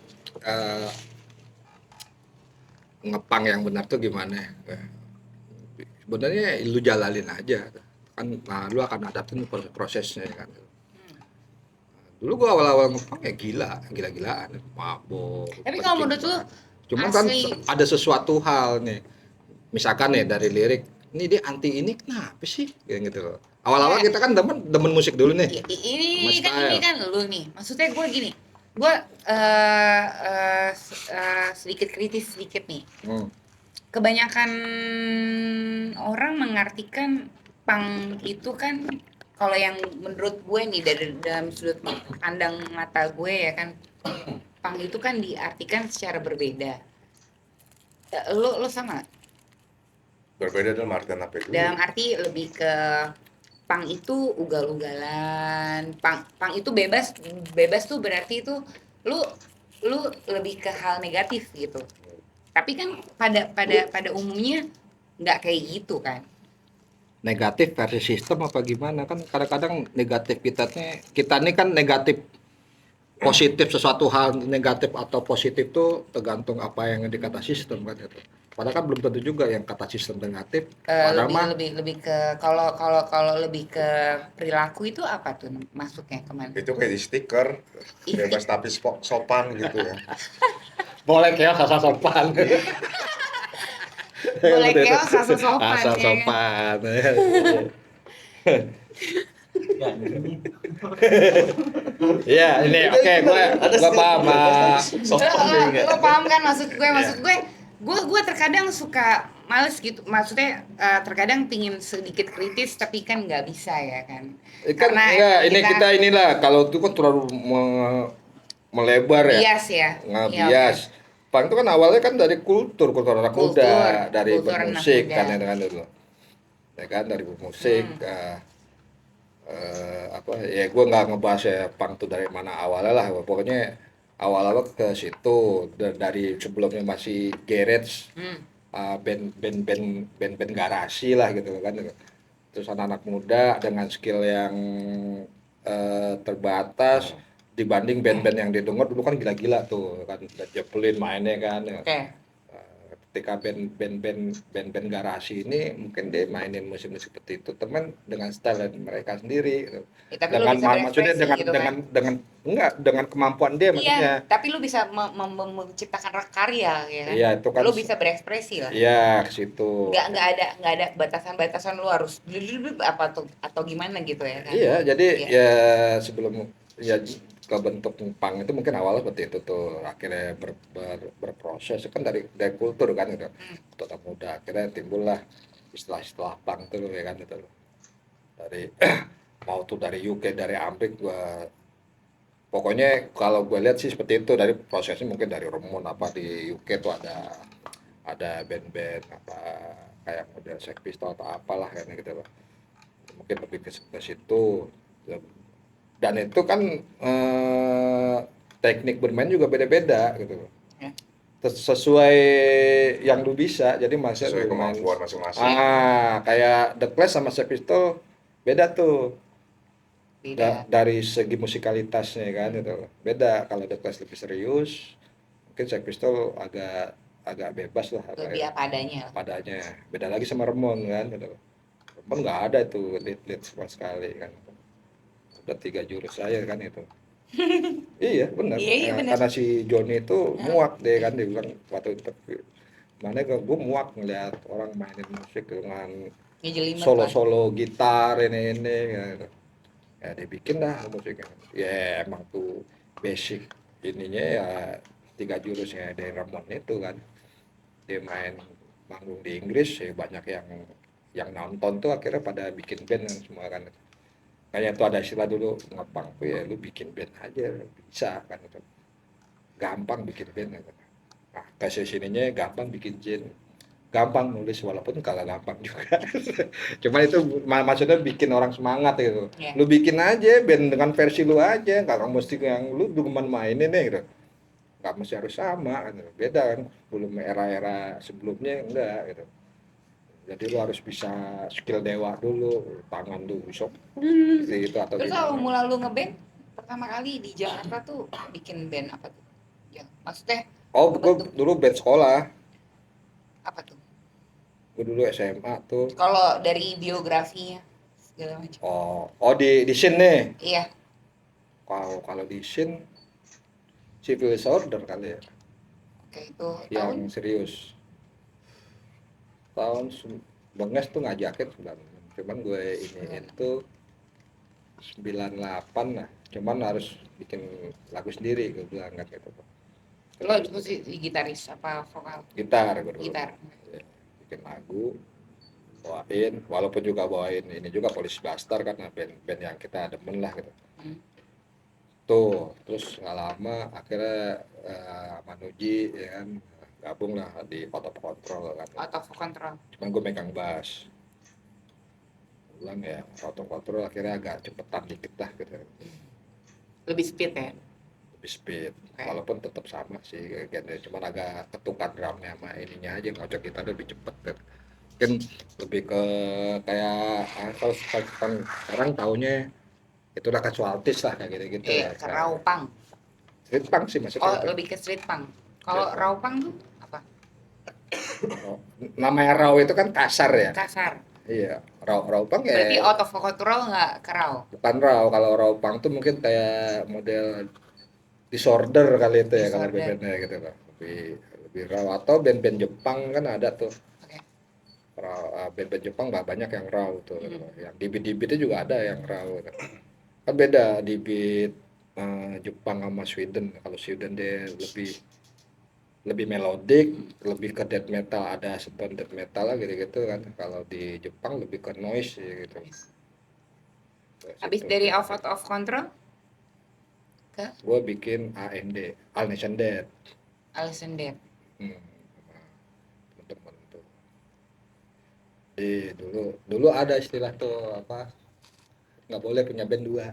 ngepang yang benar tuh gimana? Sebenarnya lu jalanin aja kan, nah, lu akan adaptin prosesnya kan. Dulu gua awal-awal ngepang ya gila-gilaan, mabok. Tapi kalau menurut lu cuman kan asli ada sesuatu hal nih, misalkan nih dari lirik, ini dia anti ini kenapa sih? Kayak gitu loh. Awal-awal Ya. kita kan demen musik dulu nih. ini Sama kan lu nih. Maksudnya gue gini. Gue sedikit kritis sedikit nih. Hmm. Kebanyakan orang mengartikan punk itu kan kalau yang menurut gue nih dari dalam sudut pandang mata gue ya kan, punk itu kan diartikan secara berbeda. Lo sama nggak? Berbeda dalam artian apa itu? Dalam arti lebih ke punk itu ugal-ugalan, punk itu bebas tuh berarti itu lu lebih ke hal negatif gitu. Tapi kan pada umumnya nggak kayak gitu kan. Negatif versi sistem apa gimana kan kadang-kadang negatif kita nih kan negatif positif sesuatu hal negatif atau positif tuh tergantung apa yang dikata sistem kan itu. Padahal kan belum tentu juga yang kata sistem negatif. Padahal mah Lebih ke kalau lebih ke perilaku itu apa tuh masuknya kemana? Itu kayak di stiker, bebas tapi sopan gitu ya. boleh kayak asal sopan. Boleh keos asal sopan. Asal ya kan? sopan. Ya, Iya, ini oke gua paham. Lo paham kan maksud gue terkadang suka males gitu, maksudnya terkadang pingin sedikit kritis tapi kan nggak bisa ya kan, Kan enggak, ini kita inilah kalau itu kan terlalu melebar ya. bias ya. Ngebias. Punk itu kan awalnya kan dari kultur anak Kultur, muda, dari kultur anak bermusik muda. kan ya kan dulu. Ya kan dari bermusik apa ya gue nggak ngebahas ya punk itu dari mana awalnya lah, pokoknya awal-awal ke situ dari sebelumnya masih garage, band garasi lah gitu kan, terus anak-anak muda dengan skill yang terbatas dibanding band-band yang didengar dulu kan gila-gila tuh kan, Led Zeppelin mainnya kan. Oke. ketika band garasi ini mungkin dia mainin musik-musik seperti itu, teman dengan style mereka sendiri gitu. Ya, tapi lu bisa Maksudnya berekspresi gitu kan. enggak dengan kemampuan dia maksudnya. Iya, tapi lu bisa menciptakan karya ya kan. Iya itu kan Lu bisa berekspresi lah. iya ke situ. Nggak ada batasan-batasan lu harus apa tuh atau gimana gitu ya kan. Iya, jadi Iya. ya sebelum ya kebentuk punk itu mungkin awalnya seperti itu tuh, akhirnya berproses kan dari kultur kan gitu. Kota muda akhirnya timbullah istilah-istilah punk tuh ya kan itu loh. Dari mau tuh dari UK, dari Amerika gua pokoknya kalau gue lihat sih seperti itu, dari prosesnya mungkin dari Remon apa di UK tuh ada band-band apa kayak model Sex Pistols atau apalah kayak gitu loh, mungkin lebih ke situ. Dan itu kan teknik bermain juga beda-beda gitu loh. Ya. Sesuai yang lu bisa, jadi masih Sesuai lu main kemampuan masing-masing. kayak The Clash sama Sex Pistols beda tuh. Beda. Dari segi musikalitasnya kan gitu loh. Beda, kalau The Clash lebih serius, mungkin Sex Pistols agak bebas lah Lebih apa adanya. padanya. Beda lagi sama Remon kan gitu loh. Remon nggak ada tuh lead sama sekali kan. Udah 3 jurus aja kan itu. Iya benar. Iya, benar. Karena si Joni itu muak deh kan, dia bilang waktu interview. Mana gue muak ngeliat orang mainin musik dengan Ngejelimet lah. solo-solo gitar ini gitu. Ya dibikin dah musiknya. Ya emang tuh basic ininya ya 3 jurusnya dari Ramon itu kan. Dia main manggung di Inggris ya banyak yang nonton tuh akhirnya pada bikin band kan semua kan. Kayak itu ada istilah dulu ngepang tuh ya lu bikin band aja bisa kan itu. Gampang bikin band gitu. Nah, kasih sininya gampang bikin band. Gampang nulis walaupun kalah gampang juga. Cuma itu maksudnya bikin orang semangat gitu. Yeah. Lu bikin aja band dengan versi lu aja, nggak mesti yang lu cuma mainin nih gitu. Nggak mesti harus sama kan. Beda kan, belum era-era sebelumnya enggak gitu. Jadi lu harus bisa skill dewa dulu, tangan lu sok gitu atau Terus kalau gimana. mulai lu ngeband pertama kali di Jakarta tuh bikin band apa tuh? Ya, maksudnya Oh, gue kebentuk dulu band sekolah. apa tuh? Gue dulu SMA tuh. Kalau dari biografinya segala macam. Oh di sini nih. Iya, Kalau di scene civil disorder kali ya, oke itu yang tahun serius. Benges tuh ngajakin cuman gue ini itu 98 lah. Cuman harus bikin lagu sendiri gue bilang kan gitu. lo posisi gitaris apa vokal? Gitar gue dulu. Gitar. Ya, bikin lagu, bawain, walaupun juga bawain ini juga Police Blaster kan, band yang kita demen lah gitu. Tuh, terus nggak lama akhirnya Manuji ya kan gabung lah di Out of Control kan. Out of Control. Cuman gue megang bass. Ulang ya, Out of Control akhirnya agak cepetan dikit lah gitu. Lebih speed ya. Lebih speed. Okay. Walaupun tetap sama sih genre, cuman agak ketukan drumnya sama ininya aja, ngocok kita lebih cepet kan. Mungkin lebih ke kayak kalau sekarang taunya itulah casualties lah kayak gitu-gitu ya. Ke raw punk. Street punk sih maksudnya. Oh, itu. lebih ke street punk. Kalau Street punk. raw punk tuh apa? Namanya raw itu kan kasar ya. Kasar. Iya, raw punk ya. Berarti out of control nggak ke raw? Bukan raw, kalau raw punk tuh mungkin kayak model disorder kali itu ya kalau Disorder. band-bandnya gitu loh. Lebih raw, atau band-band Jepang kan ada tuh. Oke. Band-band Jepang nggak banyak yang raw tuh. Yang di beat-beatnya juga ada yang raw gitu. Kan beda di beat Jepang sama Sweden. Kalau Sweden dia lebih melodik, lebih ke death metal, ada sepen death metal lah gitu-gitu kan. Kalau di Jepang lebih ke noise gitu. Habis dari out of control ke Gue bikin AND, All Nation Dead. Alison Dead. Sama temen-temen tuh. Dulu ada istilah tuh apa? Nggak boleh punya band 2.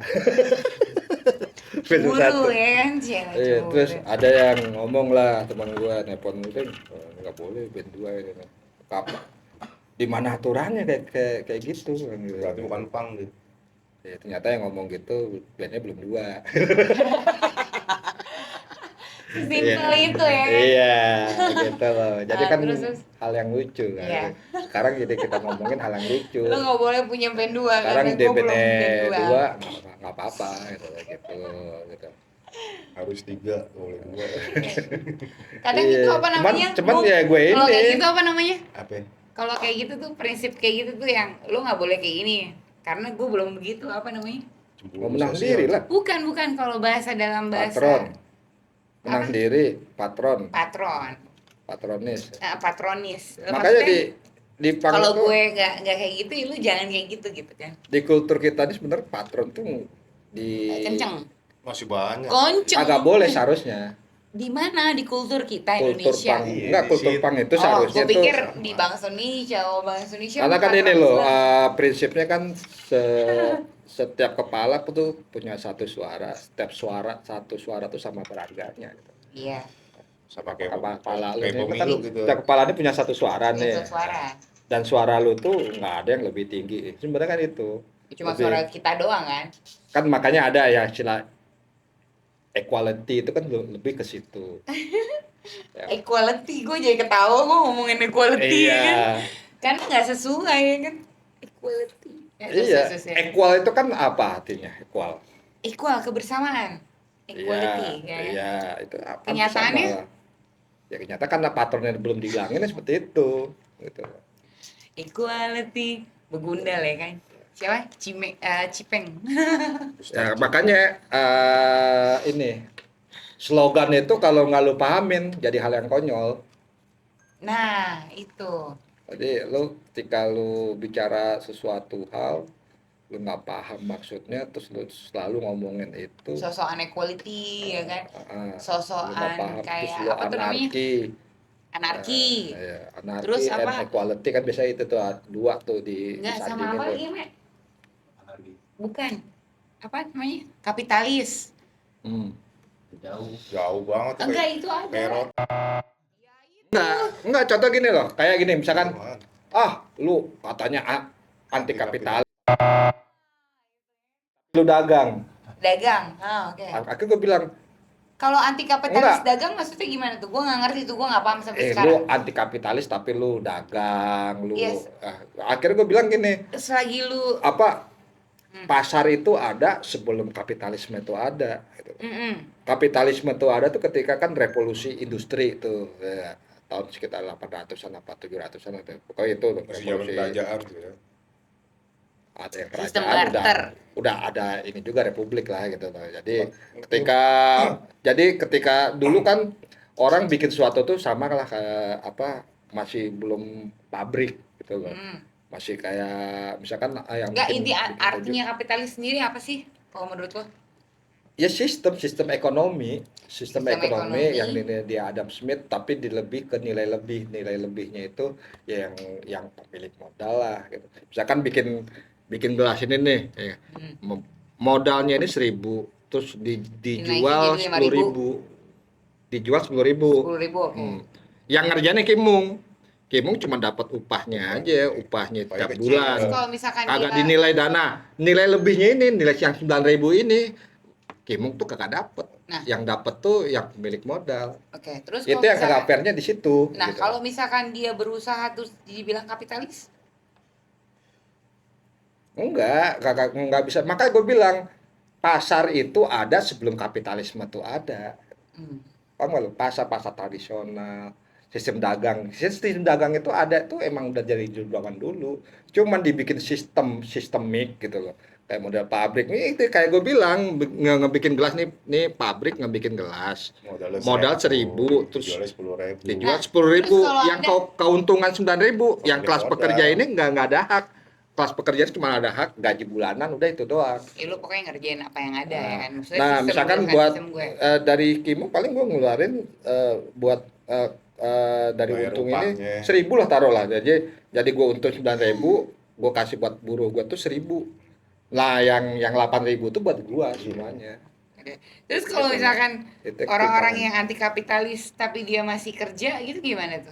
Band Cemburu satu. ya kan cewek Iya, cemburu. terus ada yang ngomong lah teman gua nelpon gue, nggak boleh band 2 ini. Apa? Di mana aturannya kayak gitu? Berarti bukan punk gitu. Ya, ternyata yang ngomong gitu bandnya belum 2. Simpel itu ya kan? Iya, gitu loh. Jadi Ah, kan terus. hal yang lucu kan. Iya. Sekarang jadi kita ngomongin hal yang lucu. Lo nggak boleh punya band 2 Sekarang karena gue DBT belum band 2. 2 nggak apa-apa gitu, gitu. Harus 3, boleh 2. Kadang Iya, itu apa cuman namanya? cuman Bung? ya gue Kalau kayak ini gitu apa namanya? Apa? Kalau kayak gitu tuh prinsip kayak gitu tuh yang lo nggak boleh kayak gini. Karena gue belum begitu, apa namanya? mau menang diri lah, Bukan kalau bahasa dalam bahasa patron, menang apa? diri, patron, Patron, patronis. patronis. Makanya Maksudnya, di pang kalau itu, gue nggak kayak gitu, ya lu jangan kayak gitu kan? di kultur kita ini sebenarnya patron tuh di Kenceng, Masih banyak. gonceng. agak boleh seharusnya. Di mana di kultur kita Kultur Indonesia? pang Iya, enggak, di kultur situ. pang itu Oh, seharusnya gue pikir tuh, di bangsa Indonesia. Oh, bangsa Indonesia karena kan ini patronis loh, banget. prinsipnya kan setiap kepala tuh punya satu suara, setiap satu suara tuh sama berharganya gitu. Iya, Sama kayak Kepala lu kayak nih, lu kan pemilu gitu. setiap kepala ini punya satu suara punya nih, surat suara. dan suara lu tuh nggak ada yang lebih tinggi. Sebenarnya kan itu. Cuma Lebih- suara kita doang kan? Kan makanya ada ya istilah equality itu kan lebih ke situ. Ya. Equality, gue jadi ketawa gue ngomongin equality ya kan? Iya. Karena nggak sesuai ya kan? Equality. Ya, Iya, susah. equal itu kan apa artinya? Equal. Equal, kebersamaan. Equality, Iya, ya kan? iya, itu apa? Kenyataannya? Sama lah. Ya kenyataan karena patronnya belum dihilangin ya seperti itu. Gitu. Equality, begundal ya kan? Siapa? Cipeng. Ya, makanya ini slogan itu kalau nggak lu pahamin jadi hal yang konyol. Nah, itu. Jadi lu ketika lu bicara sesuatu hal lu nggak paham maksudnya terus lu selalu ngomongin itu, Sosokan equality ya kan? lu nggak Sosokan paham terus kayak lu apa tuh namanya? anarki. Anarki. Ya, anarki Terus and apa? equality kan biasanya itu tuh dua tuh Enggak, sama disandingin apa tuh. lagi, Mek? Bukan. Apa namanya? Kapitalis. Hmm. Jauh banget tuh Enggak, kayak itu ada. kayak rot. Enggak, contoh gini loh, kayak gini misalkan, Apaan? lu katanya anti kapitalis, lu dagang. Dagang. Oh, oke. Akhirnya gue bilang, Kalau anti kapitalis Enggak. dagang maksudnya gimana tuh? Gue nggak ngerti tuh, gue nggak paham sampai lu sekarang. anti kapitalis tapi lu dagang, lu. Yes. Akhirnya gue bilang gini, Selagi lu apa pasar itu ada sebelum kapitalisme itu ada. Gitu. Mm-mm. Kapitalisme itu ada tuh ketika kan revolusi industri itu ya, tahun sekitar 800-an apa 700-an itu. Pokoknya itu Masih zaman kerajaan gitu ya. ada yang Sistem kerajaan barter. udah ada ini juga republik lah gitu loh. Jadi ketika dulu kan orang bikin sesuatu tuh sama lah kayak apa masih belum pabrik gitu loh. Mm. Masih kayak misalkan yang Enggak, bikin artinya kapitalis sendiri apa sih? Kalau menurut lo? ya sistem ekonomi Sistem ekonomi ekonomi. yang ini dia Adam Smith tapi dilebih ke nilai lebihnya itu ya yang pemilik modal lah gitu. Misalkan bikin gelas ini nih ya. Modalnya ini 1.000 terus dijual Dinaikin jadi 10.000 dijual 10.000 10.000, oke. yang ngerjainnya Kimung cuma dapat upahnya aja upahnya Upahnya tiap kecil. bulan Terus kalau misalkan kagak kita dinilai dana nilai lebihnya ini nilai yang 9.000 ini Kimung tuh kagak dapet Nah. yang dapet tuh yang pemilik modal oke, terus itu kalau yang kagak misalkan fairnya di situ nah, gitu. kalau misalkan dia berusaha terus dibilang kapitalis? Enggak bisa. Makanya gue bilang pasar itu ada sebelum kapitalisme itu ada. Hmm. Paham nggak lo? Pasar tradisional, sistem dagang itu ada tuh emang udah jadi zaman dulu. Cuman dibikin sistemik gitu loh. Kayak model pabrik nih itu kayak gue bilang ngebikin gelas nih pabrik ngebikin gelas. Modal 1.000 terus jualnya 10.000. dijual Nah, 10.000 terus kalau yang Anda- keuntungan 9.000 yang Pemilik kelas modal. pekerja ini nggak ada hak kelas pekerja cuma ada hak gaji bulanan udah itu doang. Ya lu pokoknya ngerjain apa yang ada ya kan. Maksudnya Nah sistem misalkan gue, buat sistem gue. dari Kimo paling gue ngeluarin buat dari Bayar untung upahnya. ini 1.000 lah taruh lah jadi gue untung 9.000 gue kasih buat buruh gue tuh 1.000 lah yang 8.000 tuh buat gue semuanya. Oke. Terus kalau misalkan Itu orang-orang ketimpangan. yang anti kapitalis tapi dia masih kerja gitu gimana tuh?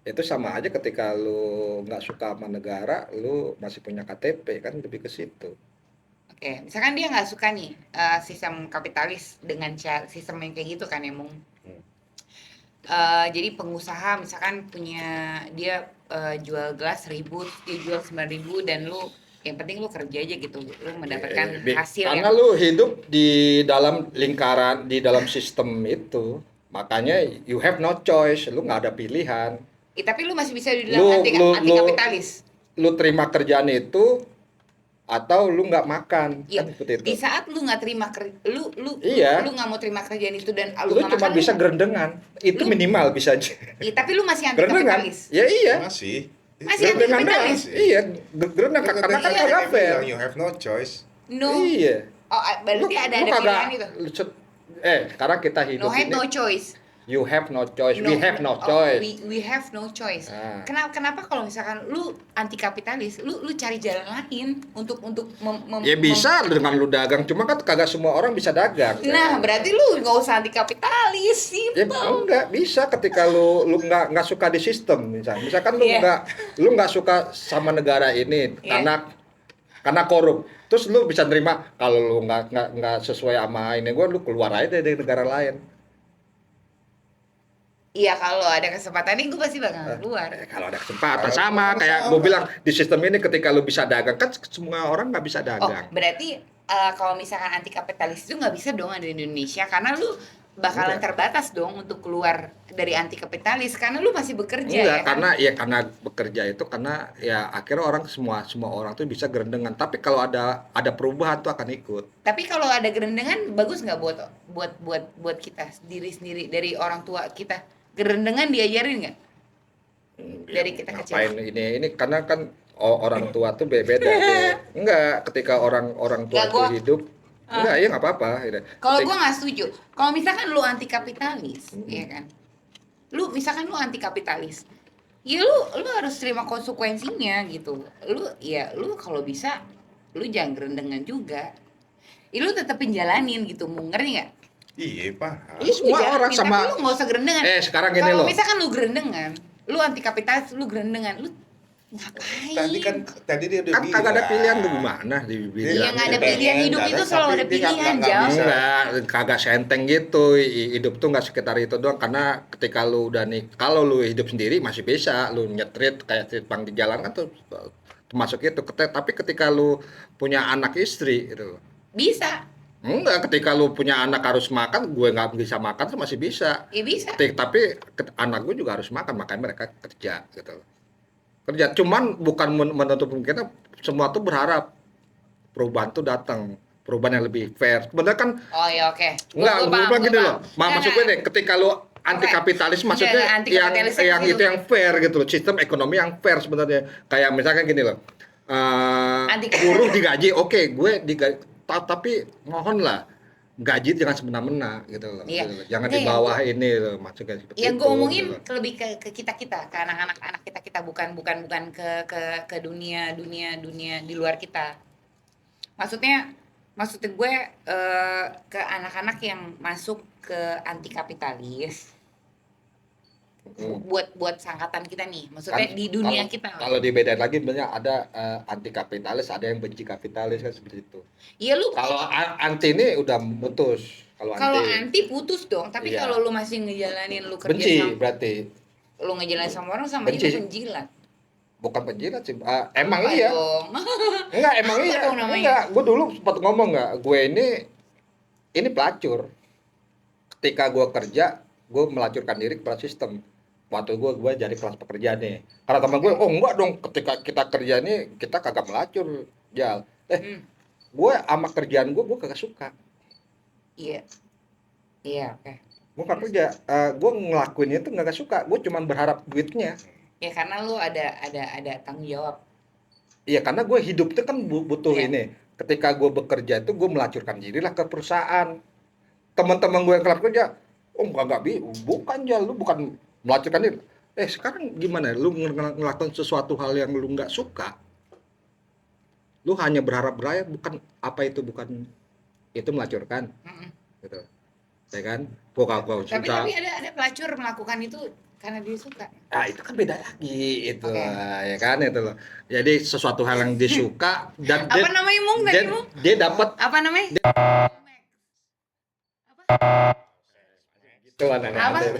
Itu sama aja ketika lu nggak suka sama negara lu masih punya KTP kan lebih ke situ. Oke, misalkan dia nggak suka nih sistem kapitalis dengan sistem yang kayak gitu kan emang. Jadi pengusaha misalkan punya dia jual gelas 1.000, dia jual 9.000 dan lu yang penting lu kerja aja gitu, lu mendapatkan hasil Karena yang lu hidup di dalam lingkaran, di dalam sistem itu, makanya you have no choice, lu nggak ada pilihan. tapi lu masih bisa dibilang Lu anti lu anti lu kapitalis. lu terima kerjaan itu atau lu nggak makan, Iya, kan seperti itu. di saat lu nggak terima Iya. lu nggak mau terima kerjaan itu dan lu Lu nggak cuma makan bisa lu, gerendengan, itu lu- minimal bisa aja. iya, tapi lu masih anti Gerendengan, kapitalis. ya iya. Masih. Masih Gerendengan anti-kapitalis. doang. Iya, gerendengan Kan karena kan tadi kagak dia fair. bilang, you have no choice. No. Iya. Oh, berarti ada Lu pilihan itu. sekarang kita hidup No have ini, no choice. you have no choice, we have no choice. We have no choice. Ah. Kenapa kalau misalkan lu anti kapitalis, lu cari jalan lain untuk Ya bisa dengan lu dagang, cuma kan kagak semua orang bisa dagang. Nah, berarti lu nggak usah anti kapitalis, Ya simple. enggak bisa ketika lu nggak suka di sistem, misalkan Iya. lu nggak suka sama negara ini Iya. karena korup, terus lu bisa nerima kalau lu nggak sesuai sama ini gua, lu keluar aja dari negara lain. Iya, kalau ada kesempatan ini gue pasti bakal keluar. Kalau ada kesempatan Kalau sama sama. kayak gue bilang di sistem ini, ketika lu bisa dagang kan semua orang nggak bisa Oh, dagang. berarti kalau misalkan anti kapitalis itu nggak bisa dong ada di Indonesia karena lu bakalan Enggak. terbatas dong untuk keluar dari anti kapitalis karena lu masih bekerja Enggak, ya kan? karena bekerja itu karena ya akhirnya orang semua orang tuh bisa gerendengan. Tapi kalau ada perubahan tuh akan ikut. Tapi kalau ada gerendengan bagus nggak buat kita sendiri dari orang tua kita? Gerendengan diajarin nggak? Dari kita kecil. Ngapain ini karena kan orang tua tuh beda. Enggak, ketika orang tua Enggak, tuh gua- hidup, enggak ya nggak apa-apa. Gitu. Kalau Ketik- gue nggak setuju. Kalau misalkan lu anti kapitalis, ya kan? Misalkan lu anti kapitalis, ya lu harus terima konsekuensinya gitu. Lu kalau bisa lu jangan gerendengan juga. Ya, lu tetepin jalanin gitu, mau ngerti nggak? Iya, paham. Iya, semua Lu orang jalanin, sama. tapi lu nggak usah gerendengan. Sekarang gini Kalau loh. misalkan lu gerendengan, lu anti kapitalis, lu gerendengan, lu ngapain? Tadi dia udah Kan bilang. kagak ada pilihan tuh gimana Iya, Iya, dibilang. nggak ada pengen pilihan, hidup dagang, itu selalu tapi ada dia pilihan, nggak Jal. bisa. Enggak, kagak senteng gitu. Hidup tuh nggak sekitar itu doang. Karena ketika lu udah kalau lu hidup sendiri masih bisa, lu nyetrit kayak street bang di jalan kan tuh termasuk itu. Tapi ketika lu punya anak istri gitu. Bisa, Enggak, ketika lu punya anak harus makan, gue nggak bisa makan tuh masih bisa. ya bisa. Tapi anak gue juga harus makan, makanya mereka kerja gitu. Kerja, cuman bukan menutup kemungkinan semua tuh berharap perubahan tuh datang, perubahan yang lebih fair. Sebenarnya kan Oh ya oke. enggak, Gua gue paham, bilang gua gini paham. loh. Maksud gue deh, ketika lu anti kapitalis maksudnya Enggak, yang anti-kapitalisnya yang gitu. itu yang fair gitu loh, sistem ekonomi yang fair sebenarnya. Kayak misalkan gini loh. Anti- Buruh digaji, oke, gue digaji, tapi mohonlah gaji jangan semena-mena gitu loh. Iya. Gitu loh. Jangan Oke, di bawah ini loh, maksudnya seperti Yang itu. gue omongin gitu loh. lebih ke kita, ke anak-anak kita bukan ke dunia di luar kita. Maksudnya gue ke anak-anak yang masuk ke anti kapitalis. Buat sangkatan kita nih, maksudnya Kan di dunia kita. Kalau dibedain lagi sebenarnya ada anti kapitalis, ada yang benci kapitalis kan seperti itu. Iya lu Kalau anti ini udah putus. kalau anti putus dong, tapi Iya. kalau lu masih ngejalanin lu kerja benci sama berarti. lu ngejalanin sama orang sama Benci. aja penjilat. Bukan penjilat sih. Emang Apa iya. dong? Enggak, emang Apa iya. dong namanya? Enggak, gue dulu sempat ngomong enggak, gue ini pelacur. Ketika gue kerja, gue melacurkan diri kepada sistem. Waktu gue jadi kelas pekerja nih. Karena teman gue, oh enggak dong, ketika kita kerja nih, kita kagak melacur, Jal. Gue sama kerjaan gue kagak suka. Iya. Iya, oke. Gue gak kerja, gue ngelakuinnya itu gak suka. Gue cuma berharap duitnya. Ya karena lu ada tanggung jawab. Iya, karena gue hidup itu kan butuh Iya. ini. Ketika gue bekerja itu gue melacurkan diri lah ke perusahaan. Teman-teman gue yang kelar kerja, oh bukan Jal, lu bukan melacurkan diri. Sekarang gimana? Lu ngelakuin sesuatu hal yang lu nggak suka, lu hanya berharap bukan apa itu, bukan itu melacurkan, Mm-mm. gitu, ya kan? Gua Tapi ada pelacur melakukan itu karena dia suka. itu kan beda lagi itu, Oke. ya kan itu loh. Jadi sesuatu hal yang disuka dan Apa namanya Mung tadi Mung? dia dapat Apa namanya? Tuh aneh-aneh.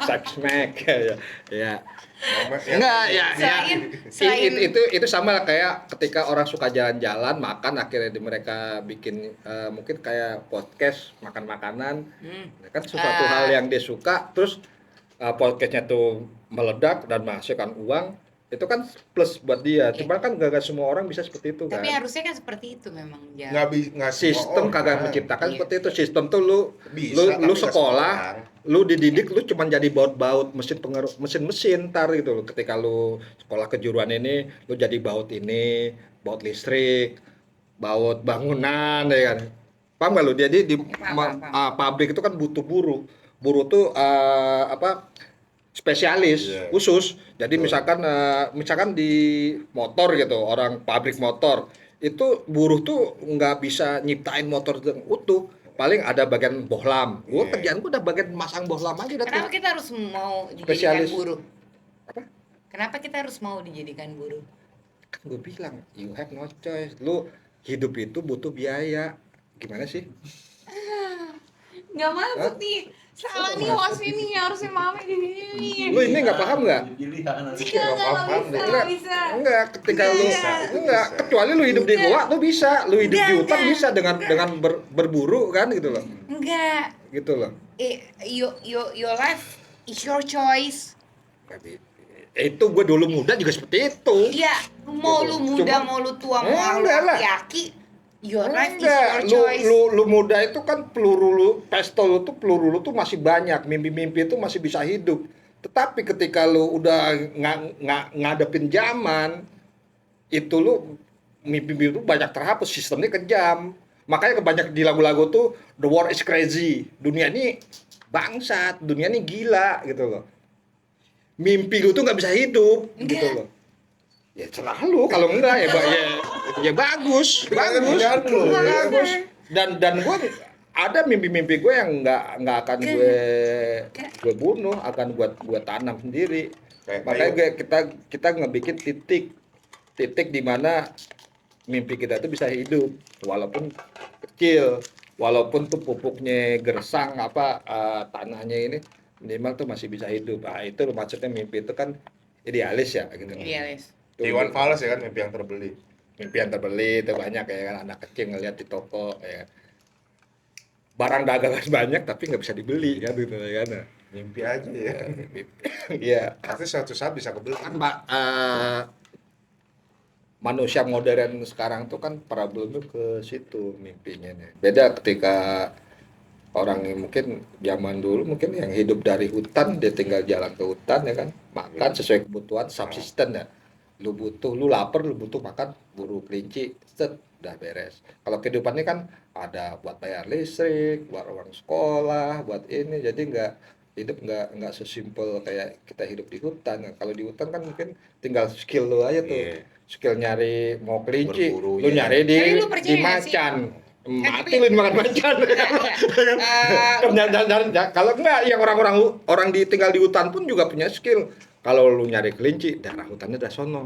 Sex smack ya. Ya. Enggak ya, itu sama lah kayak ketika orang suka jalan-jalan makan akhirnya mereka bikin mungkin kayak podcast makan makanan kan sesuatu hal yang dia suka terus podcastnya tuh meledak dan menghasilkan uang itu kan plus buat dia. Cuma kan gak semua orang bisa seperti itu kan. Tapi harusnya kan seperti itu memang ya. nggak semua Sistem kagak orang. menciptakan Iya. seperti itu. Sistem tuh lu Bisa, tapi lu nggak sekolah, semua orang. lu dididik lu cuman jadi baut-baut mesin tar gitu loh. Ketika lu sekolah kejuruan ini, lu jadi baut ini, baut listrik, baut bangunan ya kan. Paham gak lu? Jadi di Paham. pabrik itu kan butuh buruh. Buruh tuh spesialis Iya. khusus. Jadi Betul. misalkan di motor gitu, orang pabrik motor itu buruh tuh nggak bisa nyiptain motor yang utuh. Paling ada bagian bohlam. Gua Iya. kerjaan gua udah bagian masang bohlam aja dah tuh. Kenapa kita harus mau dijadikan Spesialis. buruh? Apa? Kenapa kita harus mau dijadikan buruh? Kan gue bilang, you have no choice. Lu hidup itu butuh biaya. Gimana sih? Nggak masuk nih. Salah nih host ini harusnya mami di sini. Lu ini nggak paham nggak? Pilihan nanti. paham deh. Nggak bisa. Enggak, ketika lu Bisa. enggak, kecuali lu hidup di goa lu bisa, lu hidup di hutan Enggak. bisa dengan berburu kan gitu loh. Enggak. Gitu loh. Your life is your choice. Tapi itu gue dulu muda juga seperti itu. Iya, mau lu muda, Cuma- mau lu tua, mau lu Enggak lah. laki-laki, your life is Enggak, your choice. lu muda itu kan peluru lu tuh masih banyak, mimpi-mimpi itu masih bisa hidup. Tetapi ketika lu udah ngadepin zaman, itu lu mimpi-mimpi lu banyak terhapus, sistemnya kejam. Makanya kebanyak di lagu-lagu tuh the world is crazy. Dunia ini bangsat, dunia ini gila gitu loh. Mimpi lu tuh nggak bisa hidup gitu Enggak. loh. Ya serah lu kalau enggak ya bagus, Kan bagus. pilihan lu. Bagus. Dan gue ada mimpi-mimpi gue yang nggak akan gue bunuh, akan gue tanam sendiri. Kayak Makanya kita ngebikin titik di mana mimpi kita itu bisa hidup walaupun kecil, walaupun tuh pupuknya gersang tanahnya ini minimal tuh masih bisa hidup. Nah, itu maksudnya mimpi itu kan idealis ya gitu. Idealis. Tuh, Iwan Fals ya kan mimpi yang terbeli. mimpi yang terbeli itu banyak ya kan, anak kecil ngeliat di toko ya. Barang dagangan banyak tapi nggak bisa dibeli kan gitu ya kan. Mimpi aja ya. Iya. Tapi suatu saat bisa kebeli. Kan Pak manusia modern sekarang tuh kan problemnya ke situ mimpinya nih. Beda ketika orang yang mungkin zaman dulu mungkin yang hidup dari hutan, dia tinggal jalan ke hutan ya kan, makan sesuai kebutuhan subsisten ya. Lu lapar, lu butuh makan, buru kelinci, set, udah beres. Kalau kehidupannya kan ada buat bayar listrik, buat uang sekolah, buat ini, jadi hidup nggak sesimpel kayak kita hidup di hutan. Nah, kalau di hutan kan mungkin tinggal skill lu aja tuh, Iya. skill nyari mau kelinci, Berburu, lu iya. nyari di Tapi lu percaya nggak sih? macan. Mati tapi- lu dimakan macan. Kalau enggak yang orang tinggal di hutan pun juga punya skill. Kalau lu nyari kelinci, daerah hutannya udah sono.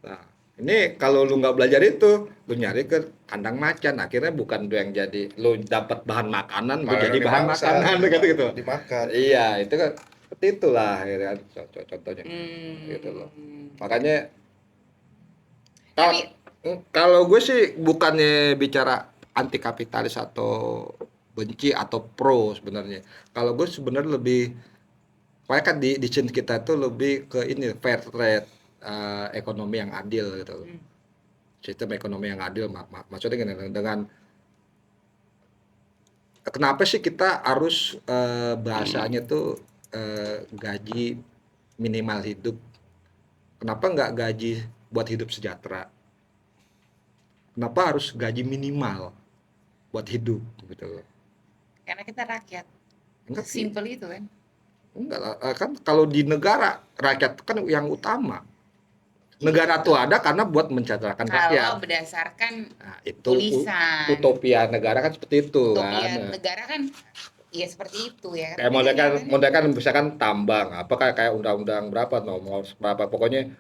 Nah, ini kalau lu nggak belajar itu, lu nyari ke kandang macan, akhirnya bukan lu yang jadi, lu dapat bahan makanan, lu Malah jadi bahan dimangsa. makanan gitu. Dimakan. Iya, itu kan seperti itulah ya kan, contohnya. Hmm. Gitu loh. Makanya Tapi- kalau gue sih bukannya bicara anti kapitalis atau benci atau pro sebenarnya. Kalau gue sebenarnya lebih, pokoknya kan di scene kita tuh lebih ke ini fair trade, ekonomi yang adil gitu. Sistem ekonomi yang adil, maksudnya gini, dengan kenapa sih kita harus bahasanya tuh gaji minimal hidup? Kenapa nggak gaji buat hidup sejahtera? Kenapa harus gaji minimal buat hidup gitu loh? Karena kita rakyat. Enggak sih. Simple itu kan. Enggak lah, kan kalau di negara rakyat kan yang utama. Negara tuh ada karena buat mensejahterakan rakyat. Kalau berdasarkan Nah, itu tulisan. utopia negara kan seperti itu utopia kan. negara kan ya seperti itu ya kan. Kayak model kan misalkan tambang, apakah kayak undang-undang berapa nomor berapa, pokoknya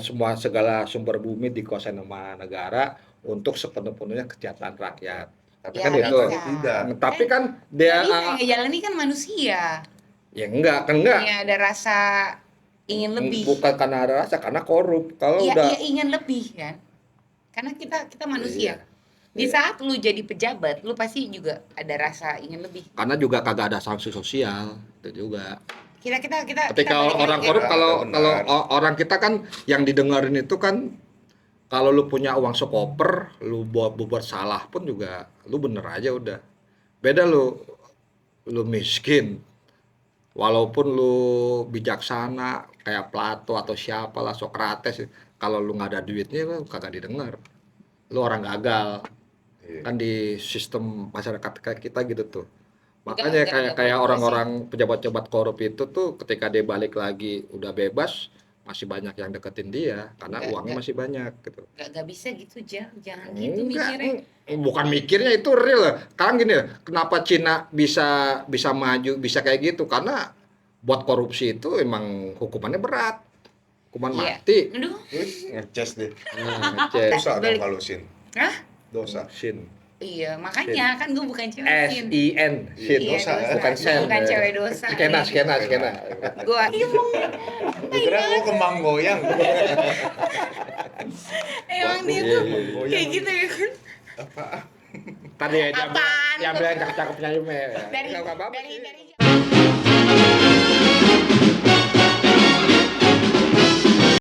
semua segala sumber bumi dikuasai sama negara untuk sepenuh-penuhnya kesejahteraan rakyat. Tapi Ya, kan nggak itu. bisa. Tidak. Tapi kan dia Nggak bisa, yang ngejalani kan manusia. ya enggak, kan enggak. Punya ada rasa ingin lebih. Bukan karena ada rasa, karena korup. Kalau Iya, udah iya ingin lebih kan. Karena kita manusia. Iya. Di saat lu jadi pejabat, lu pasti juga ada rasa ingin lebih. karena juga kagak ada sanksi sosial itu juga. Kita Ketika balik orang lagi korup, ya. kalau Benar. kalau orang kita kan yang didengarin itu kan, kalau lu punya uang sekoper, lu buat salah pun juga lu bener aja udah. Beda lu miskin, walaupun lu bijaksana kayak Plato atau siapalah Sokrates, kalau lu nggak ada duitnya lu kagak didengar. Lu orang gagal. Iya. Kan di sistem masyarakat kayak kita gitu tuh. Enggak, Makanya enggak kayak boleh orang-orang pejabat-pejabat korup itu tuh ketika dia balik lagi udah bebas, masih banyak yang deketin dia karena Enggak, uangnya enggak. masih banyak gitu. Gak bisa gitu, jangan gitu Enggak, mikirnya. bukan mikirnya, itu real. Sekarang gini, kenapa Cina bisa maju, bisa kayak gitu? Karena buat korupsi itu emang hukumannya berat. Hukuman Iya. mati. Aduh, Ngeces deh. Ngecek. Dosa dong Balik. kalau Sin. hah? Dosa. Sin. Iya, makanya kan gue bukan cewek sin. SIN. Sin. Iya, dosa, Bukan sen. Bukan cewek dosa. Skena. Gue Kira gua kembang goyang. emang dia Iya, tuh goyang. kayak gitu ya kan. Apa? Tadi Apaan yang tuh? bilang cakep-cakepnya Dari Nggak apa-apa dari sih. dari